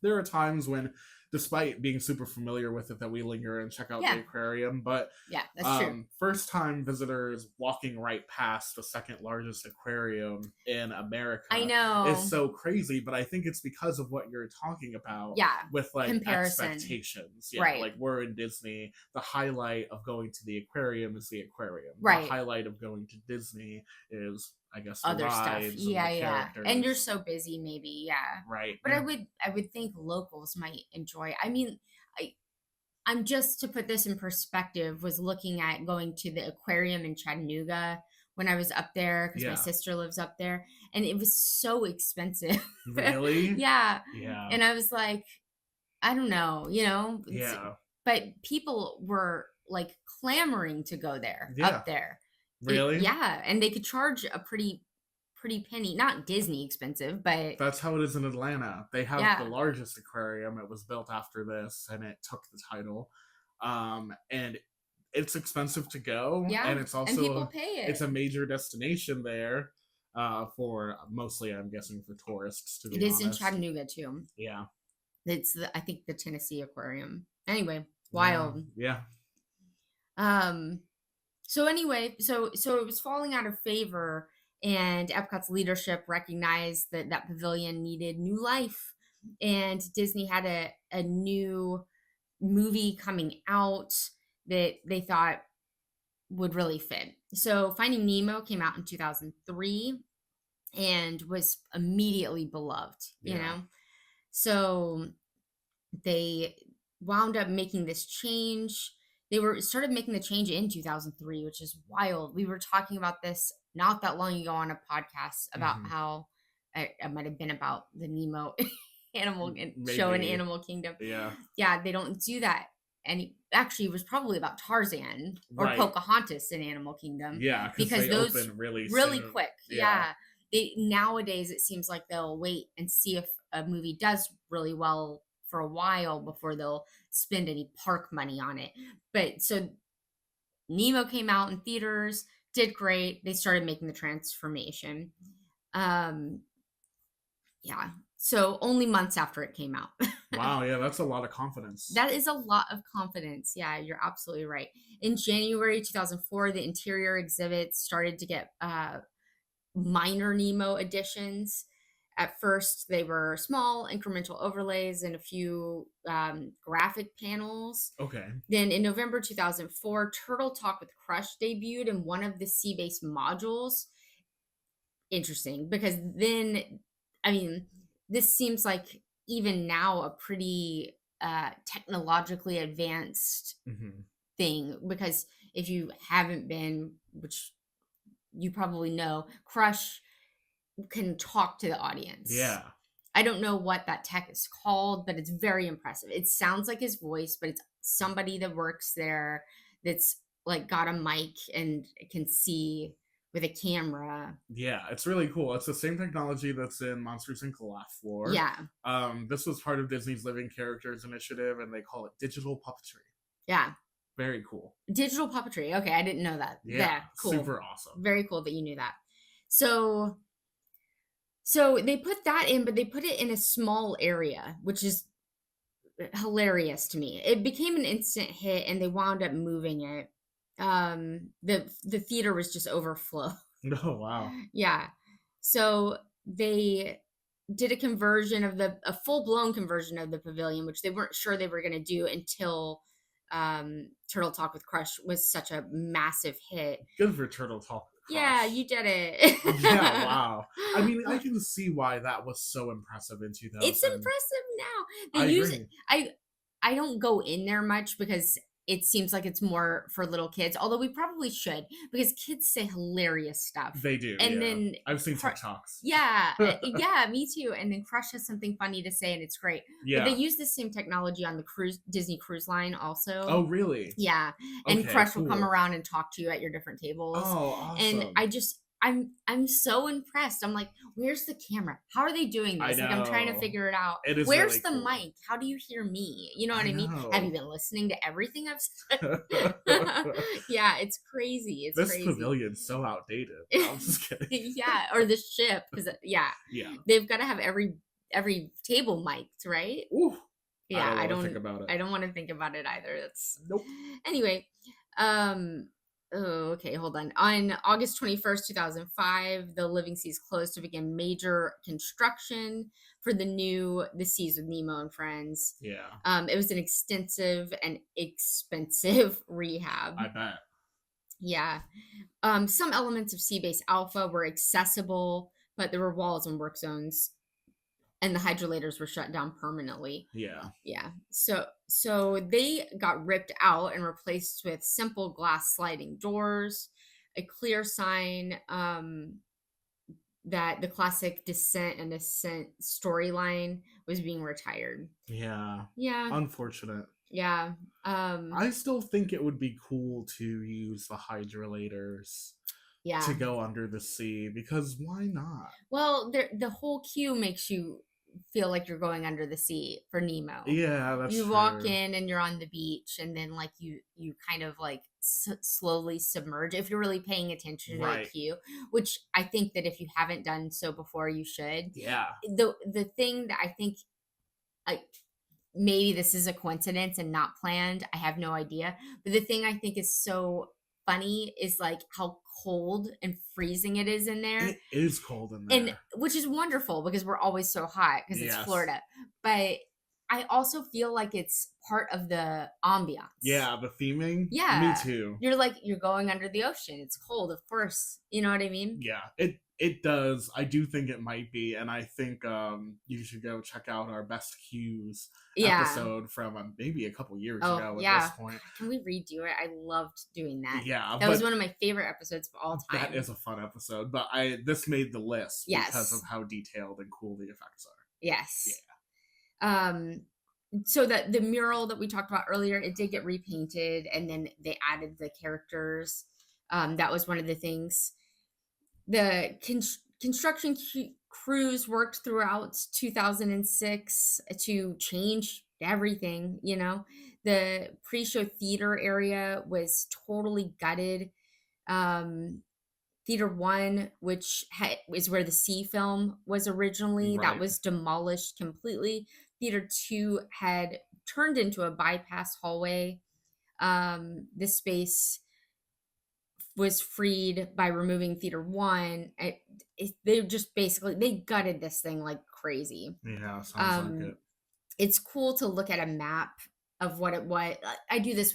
[SPEAKER 1] there are times when, despite being super familiar with it, that we linger and check out
[SPEAKER 2] Yeah.
[SPEAKER 1] the aquarium. But
[SPEAKER 2] Yeah, that's true.
[SPEAKER 1] first time visitors walking right past the second largest aquarium in America
[SPEAKER 2] I know.
[SPEAKER 1] is so crazy. But I think it's because of what you're talking about.
[SPEAKER 2] Yeah.
[SPEAKER 1] With like
[SPEAKER 2] Comparison.
[SPEAKER 1] expectations. Yeah,
[SPEAKER 2] Right.
[SPEAKER 1] like we're in Disney. The highlight of going to the aquarium is the aquarium.
[SPEAKER 2] Right.
[SPEAKER 1] The highlight of going to Disney is I guess, the
[SPEAKER 2] other stuff.
[SPEAKER 1] rides and the
[SPEAKER 2] Yeah, yeah. And you're
[SPEAKER 1] characters.
[SPEAKER 2] so busy, maybe. Yeah.
[SPEAKER 1] Right.
[SPEAKER 2] But I would think locals might enjoy. I mean, I I'm just to put this in perspective, was looking at going to the aquarium in Chattanooga when I was up there because my
[SPEAKER 1] Yeah.
[SPEAKER 2] sister lives up there, and it was so expensive.
[SPEAKER 1] Really?
[SPEAKER 2] Yeah.
[SPEAKER 1] Yeah.
[SPEAKER 2] And I was like, I don't know,
[SPEAKER 1] Yeah.
[SPEAKER 2] but people were like clamoring to go there
[SPEAKER 1] Yeah.
[SPEAKER 2] up there.
[SPEAKER 1] Really?
[SPEAKER 2] Yeah, and they could charge a pretty penny, not Disney expensive, but
[SPEAKER 1] That's how it is in Atlanta. They have the
[SPEAKER 2] yeah,
[SPEAKER 1] largest aquarium. It was built after this, and it took the title. And it's expensive to go,
[SPEAKER 2] yeah,
[SPEAKER 1] and it's
[SPEAKER 2] and people
[SPEAKER 1] also
[SPEAKER 2] pay
[SPEAKER 1] it's
[SPEAKER 2] it.
[SPEAKER 1] a major destination there. For mostly, I'm guessing, for tourists. To
[SPEAKER 2] It
[SPEAKER 1] be
[SPEAKER 2] is in
[SPEAKER 1] honest,
[SPEAKER 2] Chattanooga too.
[SPEAKER 1] yeah,
[SPEAKER 2] I think the Tennessee Aquarium. Anyway,
[SPEAKER 1] yeah,
[SPEAKER 2] wild.
[SPEAKER 1] yeah.
[SPEAKER 2] Um so anyway, so it was falling out of favor, and Epcot's leadership recognized that that pavilion needed new life, and Disney had a new movie coming out that they thought would really fit. So Finding Nemo came out in 2003 and was immediately beloved,
[SPEAKER 1] Yeah.
[SPEAKER 2] So they wound up making this change. They were started making the change in 2003, which is wild. We were talking about this not that long ago on a podcast about
[SPEAKER 1] Hmm.
[SPEAKER 2] how it might have been about the Nemo animal show in
[SPEAKER 1] Maybe.
[SPEAKER 2] Animal Kingdom.
[SPEAKER 1] Yeah.
[SPEAKER 2] Yeah, they don't do that. And actually, it was probably about Tarzan or
[SPEAKER 1] Right.
[SPEAKER 2] Pocahontas in Animal Kingdom
[SPEAKER 1] Yeah, because
[SPEAKER 2] because
[SPEAKER 1] they
[SPEAKER 2] those
[SPEAKER 1] open really
[SPEAKER 2] really
[SPEAKER 1] soon.
[SPEAKER 2] quick.
[SPEAKER 1] Yeah.
[SPEAKER 2] Yeah. Nowadays it seems like they'll wait and see if a movie does really well for a while before they'll spend any park money on it. But so Nemo came out in theaters, did great. They started making the transformation. Um yeah. So only months after it came out.
[SPEAKER 1] Wow. Yeah, that's a lot of confidence.
[SPEAKER 2] That is a lot of confidence. Yeah, you're absolutely right. In January 2004, the interior exhibits started to get minor Nemo additions. At first, they were small incremental overlays and a few graphic panels.
[SPEAKER 1] Okay.
[SPEAKER 2] Then in November 2004, Turtle Talk with Crush debuted in one of the SeaBase modules. Interesting, because then, I mean, this seems like even now a pretty technologically advanced
[SPEAKER 1] Hmm.
[SPEAKER 2] thing, because if you haven't been, which you probably know, Crush can talk to the audience.
[SPEAKER 1] Yeah.
[SPEAKER 2] I don't know what that tech is called, but it's very impressive. It sounds like his voice, but it's somebody that works there that's like got a mic and can see with a camera.
[SPEAKER 1] Yeah, it's really cool. It's the same technology that's in Monsters Inc. Laugh Floor.
[SPEAKER 2] Yeah.
[SPEAKER 1] This was part of Disney's Living Characters initiative, and they call it digital puppetry.
[SPEAKER 2] Yeah.
[SPEAKER 1] Very cool.
[SPEAKER 2] Digital puppetry. Okay, I didn't know that.
[SPEAKER 1] Yeah,
[SPEAKER 2] Cool.
[SPEAKER 1] super awesome.
[SPEAKER 2] Very cool that you knew that. So they put that in, but they put it in a small area, which is hilarious to me. It became an instant hit, and they wound up moving it. The theater was just overflow.
[SPEAKER 1] Oh, wow.
[SPEAKER 2] Yeah. So they did a full-blown conversion of the pavilion, which they weren't sure they were going to do until Turtle Talk with Crush was such a massive hit.
[SPEAKER 1] Good for Turtle Talk with Crush.
[SPEAKER 2] Yeah, you did it.
[SPEAKER 1] Yeah, wow. I mean, I can see why that was so impressive in 2000.
[SPEAKER 2] It's impressive now.
[SPEAKER 1] I
[SPEAKER 2] They use
[SPEAKER 1] agree.
[SPEAKER 2] it. I don't go in there much because it seems like it's more for little kids, although we probably should, because kids say hilarious stuff.
[SPEAKER 1] They do.
[SPEAKER 2] And
[SPEAKER 1] yeah.
[SPEAKER 2] then
[SPEAKER 1] I've seen TikToks.
[SPEAKER 2] Yeah, yeah, me too. And then Crush has something funny to say, and it's great.
[SPEAKER 1] Yeah.
[SPEAKER 2] But they use the same technology on the Disney Cruise Line also.
[SPEAKER 1] Oh, really?
[SPEAKER 2] Yeah, and
[SPEAKER 1] Okay,
[SPEAKER 2] Crush will
[SPEAKER 1] cool.
[SPEAKER 2] come around and talk to you at your different tables.
[SPEAKER 1] Oh, awesome.
[SPEAKER 2] And I'm so impressed. I'm like, where's the camera? How are they doing
[SPEAKER 1] I
[SPEAKER 2] this? Like, I'm trying to
[SPEAKER 1] know.
[SPEAKER 2] figure it out.
[SPEAKER 1] It is
[SPEAKER 2] Where's
[SPEAKER 1] really
[SPEAKER 2] the
[SPEAKER 1] cool.
[SPEAKER 2] mic? How do you hear me? You know what
[SPEAKER 1] I
[SPEAKER 2] I mean?
[SPEAKER 1] know.
[SPEAKER 2] Have you been listening to everything I've said? Yeah, it's crazy. It's
[SPEAKER 1] This
[SPEAKER 2] crazy.
[SPEAKER 1] pavilion's so outdated. I'm just kidding.
[SPEAKER 2] Yeah, or the ship, because yeah, they've got to have every table mic'd, right?
[SPEAKER 1] Ooh.
[SPEAKER 2] Yeah,
[SPEAKER 1] I don't think about it.
[SPEAKER 2] I don't want to think about it either. That's
[SPEAKER 1] Nope.
[SPEAKER 2] Anyway, oh, okay, hold on. On August 21st, 2005, the Living Seas closed to begin major construction for the Seas with Nemo and Friends.
[SPEAKER 1] Yeah.
[SPEAKER 2] It was an extensive and expensive rehab.
[SPEAKER 1] I bet.
[SPEAKER 2] Yeah. Some elements of SeaBase Alpha were accessible, but there were walls and work zones, and the hydrolators were shut down permanently.
[SPEAKER 1] Yeah.
[SPEAKER 2] Yeah. So they got ripped out and replaced with simple glass sliding doors, a clear sign that the classic descent and ascent storyline was being retired.
[SPEAKER 1] Yeah.
[SPEAKER 2] Yeah.
[SPEAKER 1] Unfortunate.
[SPEAKER 2] Yeah.
[SPEAKER 1] I still think it would be cool to use the hydrolators to
[SPEAKER 2] Yeah.
[SPEAKER 1] go under the sea because why not?
[SPEAKER 2] Well, the whole queue makes you feel like you're going under the sea for Nemo.
[SPEAKER 1] Yeah, that's
[SPEAKER 2] You walk
[SPEAKER 1] true.
[SPEAKER 2] in and you're on the beach, and then like you kind of like slowly submerge if you're really paying attention to the
[SPEAKER 1] Right.
[SPEAKER 2] queue, which I think that if you haven't done so before, you should.
[SPEAKER 1] Yeah.
[SPEAKER 2] The thing that I think, like, maybe this is a coincidence and not planned, I have no idea, but the thing I think is so funny is like how cold and freezing it is in there,
[SPEAKER 1] It is cold in
[SPEAKER 2] and
[SPEAKER 1] there.
[SPEAKER 2] which is wonderful because we're always so hot because it's
[SPEAKER 1] Yes.
[SPEAKER 2] Florida. But I also feel like it's part of the ambiance.
[SPEAKER 1] Yeah, the theming.
[SPEAKER 2] Yeah.
[SPEAKER 1] Me too.
[SPEAKER 2] You're like, you're going under the ocean. It's cold, of course. You know what I mean?
[SPEAKER 1] Yeah, it does. I do think it might be, and I think you should go check out our best cues
[SPEAKER 2] Yeah.
[SPEAKER 1] episode from maybe a couple years
[SPEAKER 2] Oh,
[SPEAKER 1] ago. At
[SPEAKER 2] yeah.
[SPEAKER 1] this point,
[SPEAKER 2] Can we redo it? I loved doing that.
[SPEAKER 1] yeah,
[SPEAKER 2] That was one of my favorite episodes of all time.
[SPEAKER 1] that is a fun episode. But this made the list because of how detailed and cool the effects are.
[SPEAKER 2] Yes.
[SPEAKER 1] Yeah.
[SPEAKER 2] So that the mural that we talked about earlier, it did get repainted, and then they added the characters. That was one of the things. The construction crews worked throughout 2006 to change everything. You know, the pre-show theater area was totally gutted. Theater 1, which is where the Sea film was originally, that
[SPEAKER 1] Right.
[SPEAKER 2] was demolished completely. Theater 2 had turned into a bypass hallway. This space was freed by removing Theater 1. They just basically, they gutted this thing like crazy.
[SPEAKER 1] Yeah, sounds like it.
[SPEAKER 2] It's cool to look at a map of what it was. I do this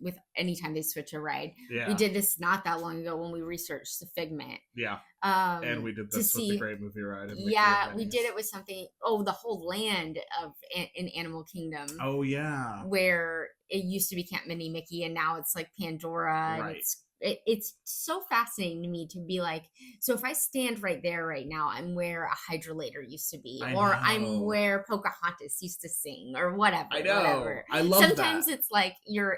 [SPEAKER 2] with anytime they switch a ride.
[SPEAKER 1] Yeah.
[SPEAKER 2] We did this not that long ago when we researched the Figment.
[SPEAKER 1] Yeah. And we did this with the Great Movie Ride.
[SPEAKER 2] Yeah, we did it with something. Oh, the whole land of in Animal Kingdom.
[SPEAKER 1] Oh yeah.
[SPEAKER 2] Where it used to be Camp Minnie Mickey, and now it's like Pandora.
[SPEAKER 1] Right.
[SPEAKER 2] And it's so fascinating to me to be like, so if I stand right there right now, I'm where a hydrolator used to be, or I'm where Pocahontas used to sing, or whatever.
[SPEAKER 1] I know.
[SPEAKER 2] Whatever.
[SPEAKER 1] I love
[SPEAKER 2] Sometimes it's like you're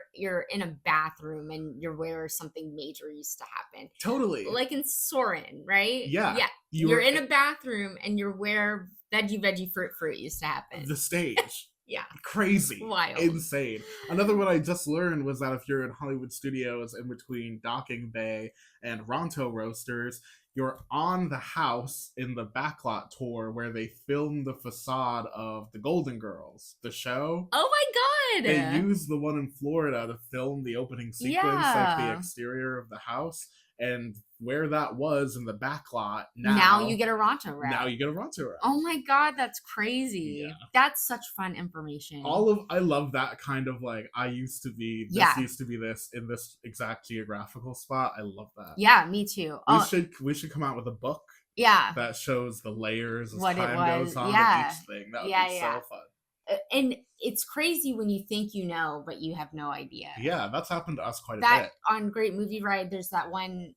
[SPEAKER 2] in a bathroom and you're where something major used to happen.
[SPEAKER 1] Totally.
[SPEAKER 2] Like in Soarin', right?
[SPEAKER 1] Yeah.
[SPEAKER 2] Yeah. You're in a bathroom and you're where veggie fruit used to happen.
[SPEAKER 1] The stage.
[SPEAKER 2] Yeah.
[SPEAKER 1] Crazy.
[SPEAKER 2] Wild.
[SPEAKER 1] Insane. Another one I just learned was that if you're in Hollywood Studios in between Docking Bay and Ronto Roasters, you're on the house in the backlot tour where they filmed the facade of the Golden Girls, the show.
[SPEAKER 2] Oh my god!
[SPEAKER 1] They used the one in Florida to film the opening sequence, like the exterior of the house. And where that was in the backlot,
[SPEAKER 2] now you get a Ronto route.
[SPEAKER 1] Now you get a Ronto route.
[SPEAKER 2] Oh my god, that's crazy. Yeah. That's such fun information.
[SPEAKER 1] I love that kind of like, I used to be this, used to be this in this exact geographical spot. I love that.
[SPEAKER 2] Yeah, me too.
[SPEAKER 1] We should come out with a book.
[SPEAKER 2] Yeah.
[SPEAKER 1] That shows the layers as
[SPEAKER 2] what
[SPEAKER 1] time goes on of each thing. That would be so fun.
[SPEAKER 2] And it's crazy when you think you know, but you have no idea.
[SPEAKER 1] Yeah, that's happened to us quite a bit.
[SPEAKER 2] On Great Movie Ride, there's that one,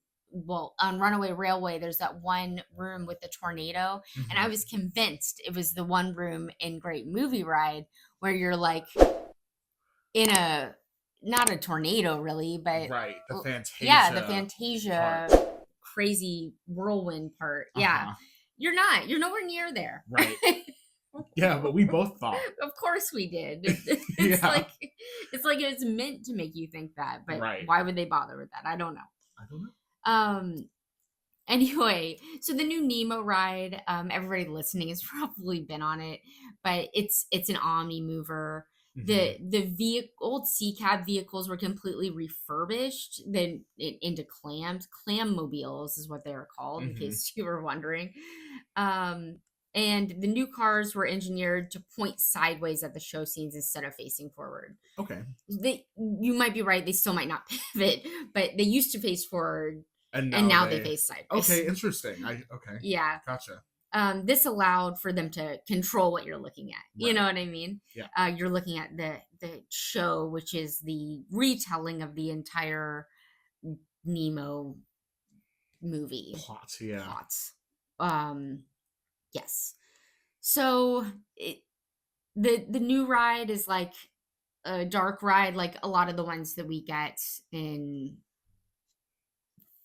[SPEAKER 2] on Runaway Railway, there's that one room with the tornado. Mm-hmm. And I was convinced it was the one room in Great Movie Ride where you're like in not a tornado really, but
[SPEAKER 1] right, the Fantasia.
[SPEAKER 2] Yeah, the Fantasia part. Crazy whirlwind part. Yeah. You're nowhere near there.
[SPEAKER 1] Right. Yeah, but we both thought.
[SPEAKER 2] Of course we did. It's like it's meant to make you think that, but why would they bother with that? I don't know. Anyway, so the new Nemo ride, everybody listening has probably been on it, but it's an Omni mover. Mm-hmm. The old sea cab vehicles were completely refurbished then into clam mobiles is what they were called, mm-hmm. in case you were wondering. And the new cars were engineered to point sideways at the show scenes instead of facing forward.
[SPEAKER 1] Okay.
[SPEAKER 2] You might be right, they still might not pivot, but they used to face forward
[SPEAKER 1] And
[SPEAKER 2] now they face sideways.
[SPEAKER 1] Okay, interesting. Okay.
[SPEAKER 2] Yeah.
[SPEAKER 1] Gotcha.
[SPEAKER 2] This allowed for them to control what you're looking at. You know what I mean?
[SPEAKER 1] Yeah.
[SPEAKER 2] You're looking at the show, which is the retelling of the entire Nemo movie
[SPEAKER 1] Plots. Yeah.
[SPEAKER 2] plots. Yes. So the new ride is like a dark ride, like a lot of the ones that we get in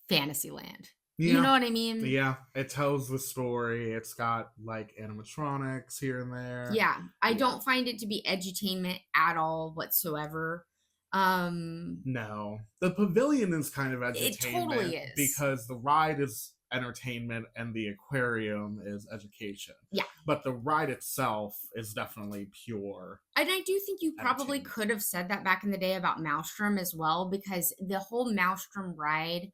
[SPEAKER 2] Fantasyland.
[SPEAKER 1] Yeah.
[SPEAKER 2] You know what I mean?
[SPEAKER 1] Yeah, it tells the story. It's got like animatronics here and there.
[SPEAKER 2] Yeah, I don't find it to be edutainment at all whatsoever.
[SPEAKER 1] No, the pavilion is kind of edutainment.
[SPEAKER 2] It totally is,
[SPEAKER 1] because the ride is entertainment and the aquarium is education.
[SPEAKER 2] Yeah,
[SPEAKER 1] but the ride itself is definitely pure.
[SPEAKER 2] And I do think you probably could have said that back in the day about Maelstrom as well, because the whole Maelstrom ride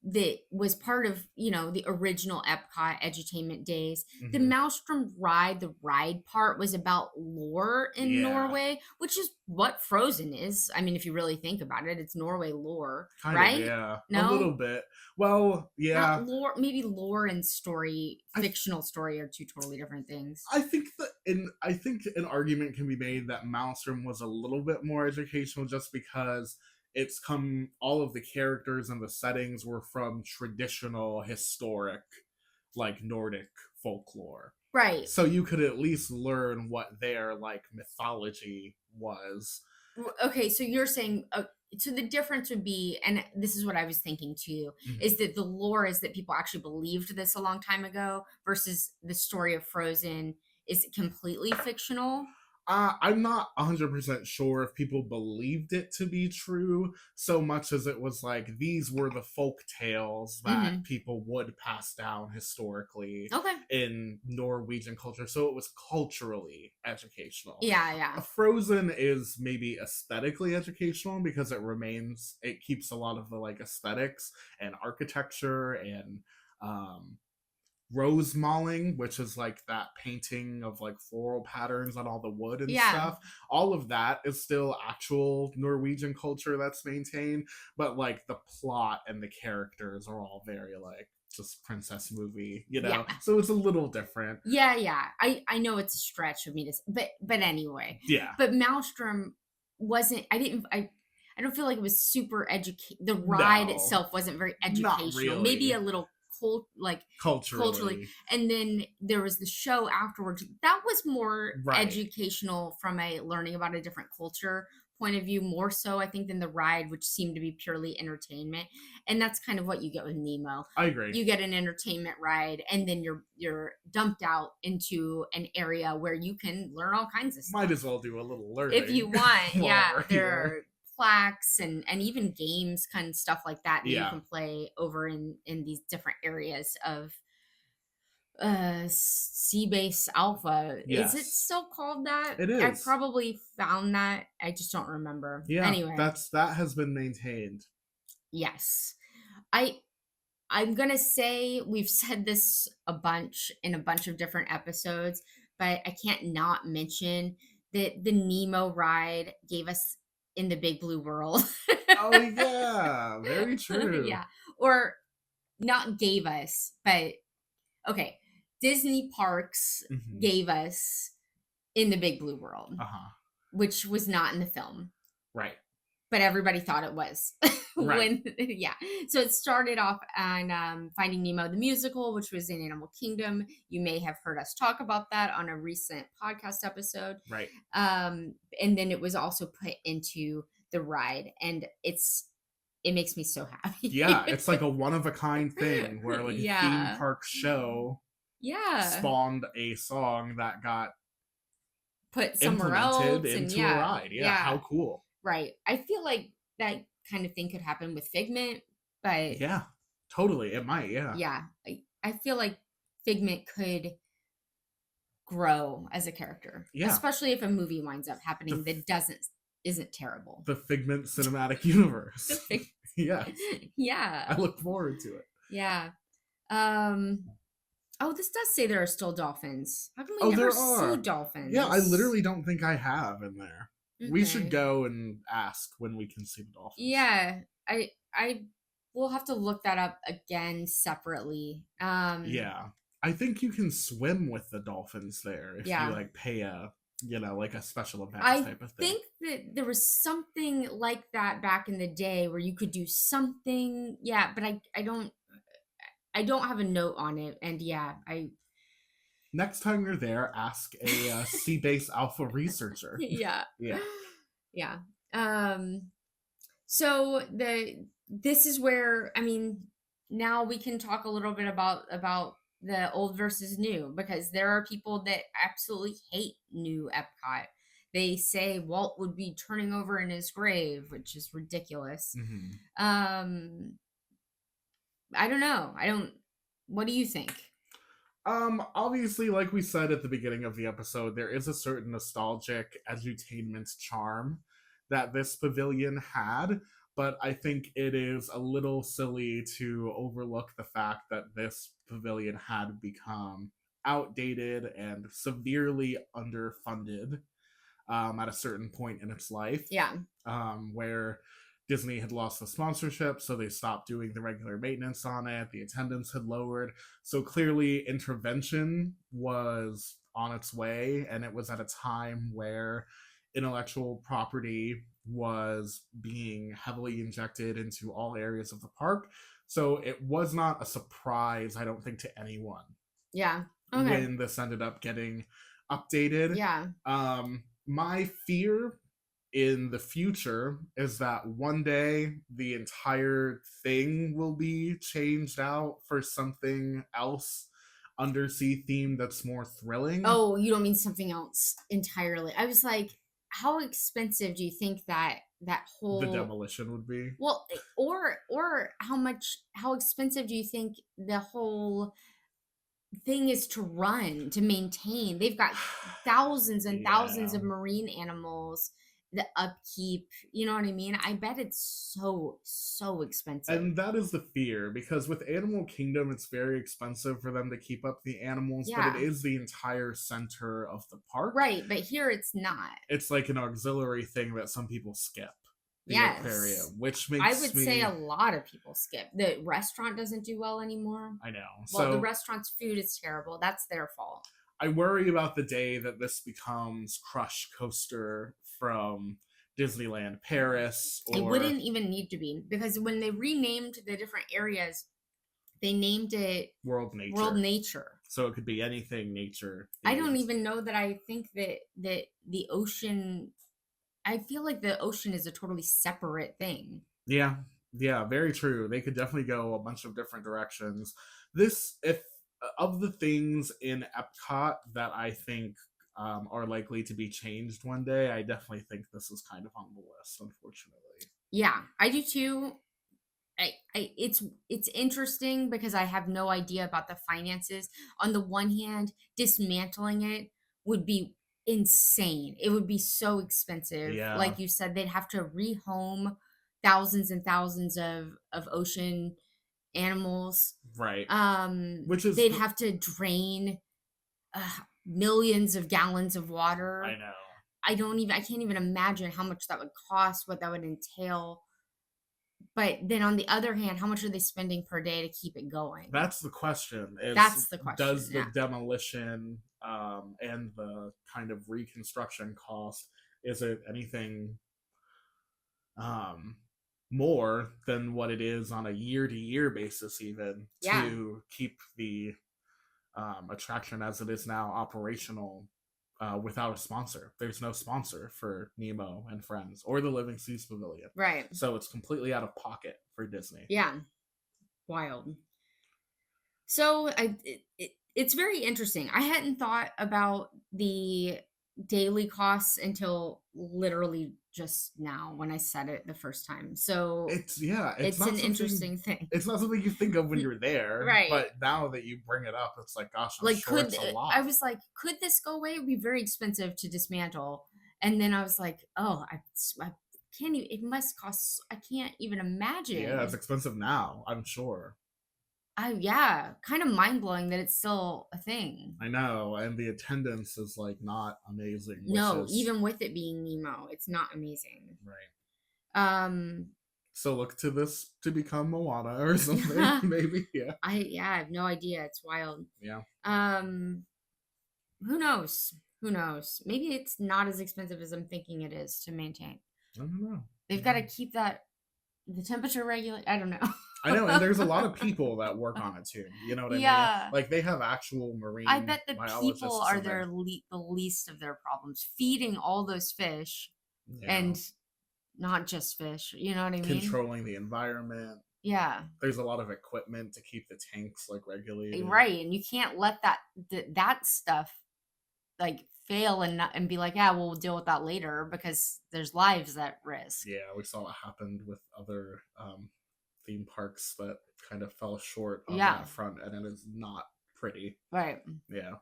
[SPEAKER 2] that was part of, the original EPCOT edutainment days. The Maelstrom ride, the ride part was about lore in Norway, which is what Frozen is. I mean, if you really think about it, it's Norway lore, right?
[SPEAKER 1] Yeah,
[SPEAKER 2] no?
[SPEAKER 1] A little bit. Well, yeah.
[SPEAKER 2] Not lore, maybe lore and story, fictional story are two totally different things.
[SPEAKER 1] I think an argument can be made that Maelstrom was a little bit more educational just because all of the characters and the settings were from traditional historic like Nordic folklore,
[SPEAKER 2] right?
[SPEAKER 1] So you could at least learn what their like mythology was.
[SPEAKER 2] Okay, so you're saying so the difference would be, and this is what I was thinking too, is that the lore is that people actually believed this a long time ago versus the story of Frozen is completely fictional.
[SPEAKER 1] I'm not 100% sure if people believed it to be true so much as it was like these were the folk tales that people would pass down historically in Norwegian culture. So it was culturally educational.
[SPEAKER 2] Yeah.
[SPEAKER 1] Frozen is maybe aesthetically educational because it keeps a lot of the like aesthetics and architecture and rose mauling, which is like that painting of like floral patterns on all the wood and stuff. All of that is still actual Norwegian culture that's maintained, but like the plot and the characters are all very like just princess movie, so it's a little different. I know it's a stretch of me to, but anyway, but Maelstrom wasn't, I don't feel like it was super the ride itself wasn't very educational. Really. Maybe a little culturally, and then there was the show afterwards that was more educational from a learning about a different culture point of view, more so I think than the ride, which seemed to be purely entertainment. And that's kind of what you get with Nemo. I agree.
[SPEAKER 2] You get an entertainment ride and then you're dumped out into an area where you can learn all kinds of stuff.
[SPEAKER 1] Might as well do a little learning
[SPEAKER 2] if you want. There are plaques and even games, kind of stuff like that you can play over in these different areas of SeaBase Alpha. Is it still called that?
[SPEAKER 1] It is.
[SPEAKER 2] I probably found that. I just don't remember. Anyway,
[SPEAKER 1] that has been maintained.
[SPEAKER 2] Yes. I'm gonna say we've said this a bunch in a bunch of different episodes, but I can't not mention that the Nemo ride gave us in the Big Blue World.
[SPEAKER 1] Oh yeah, very true.
[SPEAKER 2] Or not gave us, but okay. Disney Parks gave us in the Big Blue World, which was not in the film.
[SPEAKER 1] Right.
[SPEAKER 2] But everybody thought it was.
[SPEAKER 1] Right.
[SPEAKER 2] So it started off on Finding Nemo, the musical, which was in Animal Kingdom. You may have heard us talk about that on a recent podcast episode.
[SPEAKER 1] Right.
[SPEAKER 2] And then it was also put into the ride, and it makes me so happy.
[SPEAKER 1] Yeah, it's like a one-of-a-kind thing where like a theme park show spawned a song that got
[SPEAKER 2] put somewhere else
[SPEAKER 1] into a ride. Yeah, how cool.
[SPEAKER 2] Right. I feel like that kind of thing could happen with Figment, but
[SPEAKER 1] yeah, totally, it might.
[SPEAKER 2] Yeah, I feel like Figment could grow as a character, especially if a movie winds up happening that isn't terrible.
[SPEAKER 1] The Figment cinematic universe. Yeah, I look forward to it.
[SPEAKER 2] Yeah. Oh, this does say there are still dolphins. How come we
[SPEAKER 1] Oh,
[SPEAKER 2] never
[SPEAKER 1] there
[SPEAKER 2] see
[SPEAKER 1] are. Yeah, I
[SPEAKER 2] dolphins?
[SPEAKER 1] literally don't think I have in there. We should
[SPEAKER 2] Okay.
[SPEAKER 1] go and ask when we can see the dolphins.
[SPEAKER 2] Yeah, I will have to look that up again separately.
[SPEAKER 1] Yeah. I think you can swim with the dolphins there if you
[SPEAKER 2] Yeah.
[SPEAKER 1] like pay a, like a special event
[SPEAKER 2] I
[SPEAKER 1] type of thing.
[SPEAKER 2] think that there was something like that back in the day where you could do something. Yeah, but I don't have a note on it. And yeah, I
[SPEAKER 1] Next time you're there, ask a SeaBase Alpha researcher.
[SPEAKER 2] yeah.
[SPEAKER 1] Yeah.
[SPEAKER 2] Yeah. Um so this is where, I mean, now we can talk a little bit about the old versus new, because there are people that absolutely hate new Epcot. They say Walt would be turning over in his grave, which is ridiculous.
[SPEAKER 1] Hmm.
[SPEAKER 2] um I don't know. I don't What do you think?
[SPEAKER 1] Obviously, like we said at the beginning of the episode, there is a certain nostalgic edutainment charm that this pavilion had, but I think it is a little silly to overlook the fact that this pavilion had become outdated and severely underfunded at a certain point in its life,
[SPEAKER 2] Yeah.
[SPEAKER 1] where Disney had lost the sponsorship, so they stopped doing the regular maintenance on it. The attendance had lowered. So clearly, intervention was on its way, and it was at a time where intellectual property was being heavily injected into all areas of the park. So it was not a surprise, I don't think, to anyone
[SPEAKER 2] Yeah. Okay.
[SPEAKER 1] when this ended up getting updated.
[SPEAKER 2] Yeah.
[SPEAKER 1] My fear in the future is that one day the entire thing will be changed out for something else undersea theme that's more thrilling.
[SPEAKER 2] Oh, you don't mean something else entirely. I was like, how expensive do you think that
[SPEAKER 1] The
[SPEAKER 2] whole,
[SPEAKER 1] demolition would be.
[SPEAKER 2] well, or how expensive do you think the whole thing is to run, to maintain? They've got thousands and thousands
[SPEAKER 1] Yeah.
[SPEAKER 2] of marine animals, the upkeep, you know what I mean? I bet it's so expensive.
[SPEAKER 1] And that is the fear, because with Animal Kingdom, it's very expensive for them to keep up the animals, but it
[SPEAKER 2] Yeah.
[SPEAKER 1] is the entire center of the park.
[SPEAKER 2] Right, but here it's not.
[SPEAKER 1] It's like an auxiliary thing that some people skip, the
[SPEAKER 2] Yes.
[SPEAKER 1] aquarium, which
[SPEAKER 2] I
[SPEAKER 1] makes
[SPEAKER 2] would say a
[SPEAKER 1] me.
[SPEAKER 2] lot of people skip. The restaurant doesn't do well anymore.
[SPEAKER 1] I know.
[SPEAKER 2] Well, the
[SPEAKER 1] So
[SPEAKER 2] restaurant's food is terrible. That's their fault.
[SPEAKER 1] I worry about the day that this becomes Crush Coaster from Disneyland Paris,
[SPEAKER 2] It
[SPEAKER 1] or
[SPEAKER 2] wouldn't even need to be, because when they renamed the different areas, they named it
[SPEAKER 1] World Nature.
[SPEAKER 2] World Nature.
[SPEAKER 1] So it could be anything nature.
[SPEAKER 2] I don't
[SPEAKER 1] themed.
[SPEAKER 2] even know that I think that the ocean, I feel like the ocean is a totally separate thing.
[SPEAKER 1] Yeah, yeah, very true. They could definitely go a bunch of different directions. This, if of the things in Epcot that I think are likely to be changed one day, I definitely think this is kind of on the list, unfortunately.
[SPEAKER 2] Yeah, I do too. It's interesting because I have no idea about the finances. On the one hand, dismantling it would be insane. It would be so expensive.
[SPEAKER 1] Yeah,
[SPEAKER 2] Like you said, they'd have to rehome thousands and thousands of ocean animals.
[SPEAKER 1] right. Which is,
[SPEAKER 2] They'd have to drain millions of gallons of water.
[SPEAKER 1] I know.
[SPEAKER 2] I can't even imagine how much that would cost, what that would entail. But then on the other hand, how much are they spending per day to keep it going?
[SPEAKER 1] That's the question.
[SPEAKER 2] That's the question.
[SPEAKER 1] Does the
[SPEAKER 2] Yeah.
[SPEAKER 1] demolition and the kind of reconstruction cost, is it anything um, more than what it is on a year-to-year basis, even
[SPEAKER 2] Yeah.
[SPEAKER 1] to keep the attraction as it is now operational without a sponsor? There's no sponsor for Nemo and Friends or the Living Seas Pavilion,
[SPEAKER 2] Right.
[SPEAKER 1] so it's completely out of pocket for Disney.
[SPEAKER 2] Yeah. Wild. So it's very interesting. I hadn't thought about the daily costs until literally just now when I said it the first time. So
[SPEAKER 1] It's yeah,
[SPEAKER 2] it's
[SPEAKER 1] not
[SPEAKER 2] an
[SPEAKER 1] something.
[SPEAKER 2] interesting thing.
[SPEAKER 1] It's not something you think of when you're there,
[SPEAKER 2] Right.
[SPEAKER 1] but now that you bring it up, it's like, gosh, I'm
[SPEAKER 2] Like,
[SPEAKER 1] sure it's a lot.
[SPEAKER 2] I was like, could this go away? It would be very expensive to dismantle. And then I was like, oh, I can't even, it must cost, I can't even imagine.
[SPEAKER 1] Yeah, it's expensive now, I'm sure.
[SPEAKER 2] Yeah, kind of mind blowing that it's still a thing.
[SPEAKER 1] I know, and the attendance is like not amazing, which
[SPEAKER 2] No,
[SPEAKER 1] is
[SPEAKER 2] even with it being Nemo, it's not amazing.
[SPEAKER 1] right.
[SPEAKER 2] Um,
[SPEAKER 1] So look to this to become Moana or something, maybe. Yeah.
[SPEAKER 2] I have no idea. It's wild.
[SPEAKER 1] Yeah.
[SPEAKER 2] Um, who knows? Who knows? Maybe it's not as expensive as I'm thinking it is to maintain.
[SPEAKER 1] I don't know.
[SPEAKER 2] They've got to keep the temperature regulate. I don't know.
[SPEAKER 1] I know, and there's a lot of people that work on it too. You know what I
[SPEAKER 2] Yeah.
[SPEAKER 1] mean? Like they have actual marine.
[SPEAKER 2] I bet the
[SPEAKER 1] biologists
[SPEAKER 2] people are
[SPEAKER 1] in there.
[SPEAKER 2] the least of their problems. Feeding all those fish
[SPEAKER 1] Yeah.
[SPEAKER 2] and not just fish. You know what I mean?
[SPEAKER 1] Controlling the environment.
[SPEAKER 2] Yeah.
[SPEAKER 1] There's a lot of equipment to keep the tanks like regulated.
[SPEAKER 2] Right, and you can't let that stuff like fail and be like, yeah, we'll deal with that later because there's lives at risk.
[SPEAKER 1] Yeah, we saw what happened with other theme parks that kind of fell short on that front, and it is not pretty.
[SPEAKER 2] Right.
[SPEAKER 1] Yeah.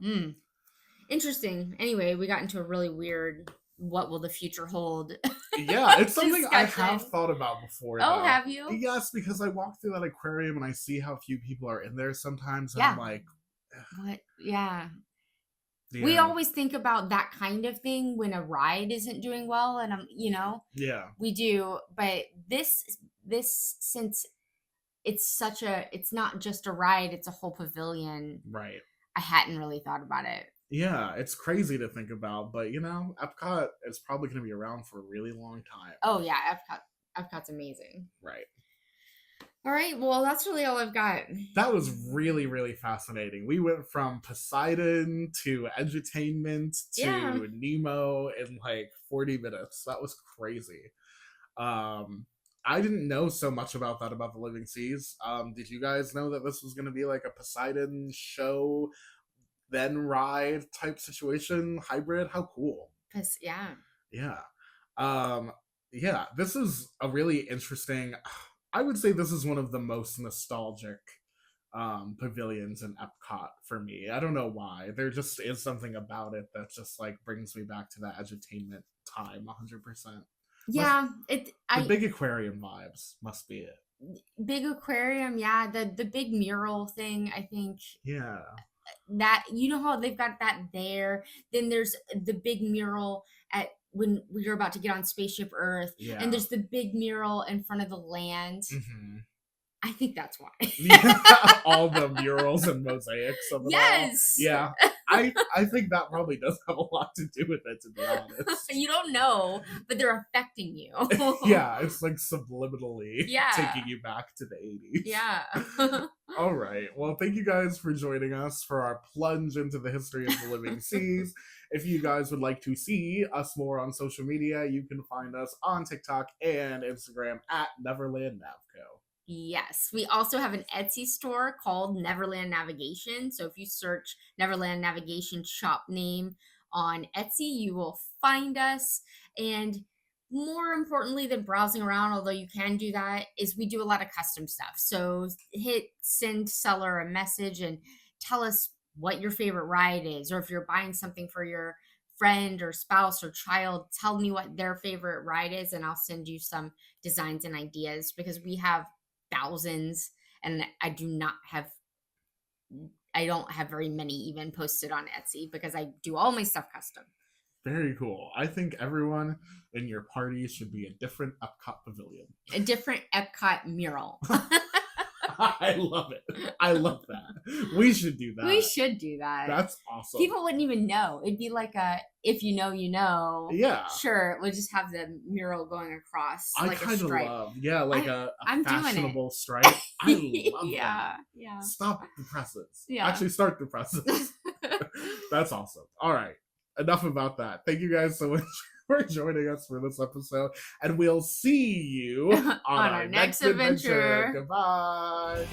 [SPEAKER 2] Interesting. Anyway, we got into a really weird what will the future hold.
[SPEAKER 1] Yeah, it's something I have thought about before.
[SPEAKER 2] Oh, have you?
[SPEAKER 1] Yes, because I walk through that aquarium and I see how few people are in there sometimes. And I'm like,
[SPEAKER 2] what? Yeah. We always think about that kind of thing when a ride isn't doing well, and
[SPEAKER 1] yeah,
[SPEAKER 2] we do. But this since it's not just a ride; it's a whole pavilion.
[SPEAKER 1] Right.
[SPEAKER 2] I hadn't really thought about it.
[SPEAKER 1] Yeah, it's crazy to think about, but EPCOT is probably going to be around for a really long time.
[SPEAKER 2] Oh yeah, EPCOT's amazing.
[SPEAKER 1] Right.
[SPEAKER 2] All right, well, that's really all I've got.
[SPEAKER 1] That was really, really fascinating. We went from Poseidon to edutainment to Nemo in like 40 minutes. That was crazy. I didn't know so much about that about the Living Seas. Did you guys know that this was going to be like a Poseidon show, then ride type situation, hybrid? How cool.
[SPEAKER 2] Yeah.
[SPEAKER 1] Yeah, this is a really interesting... I would say this is one of the most nostalgic pavilions in EPCOT for me. I don't know why. There just is something about it that just like brings me back to that edutainment time 100%.
[SPEAKER 2] Yeah,
[SPEAKER 1] the big aquarium vibes must be it.
[SPEAKER 2] Big aquarium, yeah. The big mural thing, I think.
[SPEAKER 1] Yeah.
[SPEAKER 2] That, you know how they've got that there. Then there's the big mural at when you're about to get on Spaceship Earth, and there's the big mural in front of the land.
[SPEAKER 1] Mm-hmm.
[SPEAKER 2] I think that's why.
[SPEAKER 1] All the murals and mosaics of it all. Yeah. I think that probably does have a lot to do with it, to be honest.
[SPEAKER 2] You don't know, but they're affecting you.
[SPEAKER 1] Yeah, it's like subliminally taking you back to the 80s.
[SPEAKER 2] Yeah.
[SPEAKER 1] All right. Well, thank you guys for joining us for our plunge into the history of the living seas. If you guys would like to see us more on social media, you can find us on TikTok and Instagram at Neverland Navco.
[SPEAKER 2] Yes, we also have an Etsy store called Neverland Navigation. So if you search Neverland Navigation shop name on Etsy, you will find us. And more importantly than browsing around, although you can do that, is we do a lot of custom stuff. So hit send seller a message and tell us what your favorite ride is, or if you're buying something for your friend or spouse or child, tell me what their favorite ride is, and I'll send you some designs and ideas, because we have thousands, and I don't have very many even posted on Etsy because I do all my stuff custom.
[SPEAKER 1] Very cool. I think everyone in your party should be a different EPCOT pavilion.
[SPEAKER 2] A different EPCOT mural.
[SPEAKER 1] I love it. I love that. We should do that.
[SPEAKER 2] We should do that.
[SPEAKER 1] That's awesome.
[SPEAKER 2] People wouldn't even know. It'd be like a, if you know, you know.
[SPEAKER 1] Yeah.
[SPEAKER 2] Sure. We'll just have the mural going across.
[SPEAKER 1] I
[SPEAKER 2] like
[SPEAKER 1] kind of love. Yeah, like a fashionable stripe. I love that.
[SPEAKER 2] Yeah.
[SPEAKER 1] Stop the presses.
[SPEAKER 2] Yeah.
[SPEAKER 1] Actually, start the presses. That's awesome. All right. Enough about that. Thank you guys so much for joining us for this episode, and we'll see you on our next adventure. Goodbye.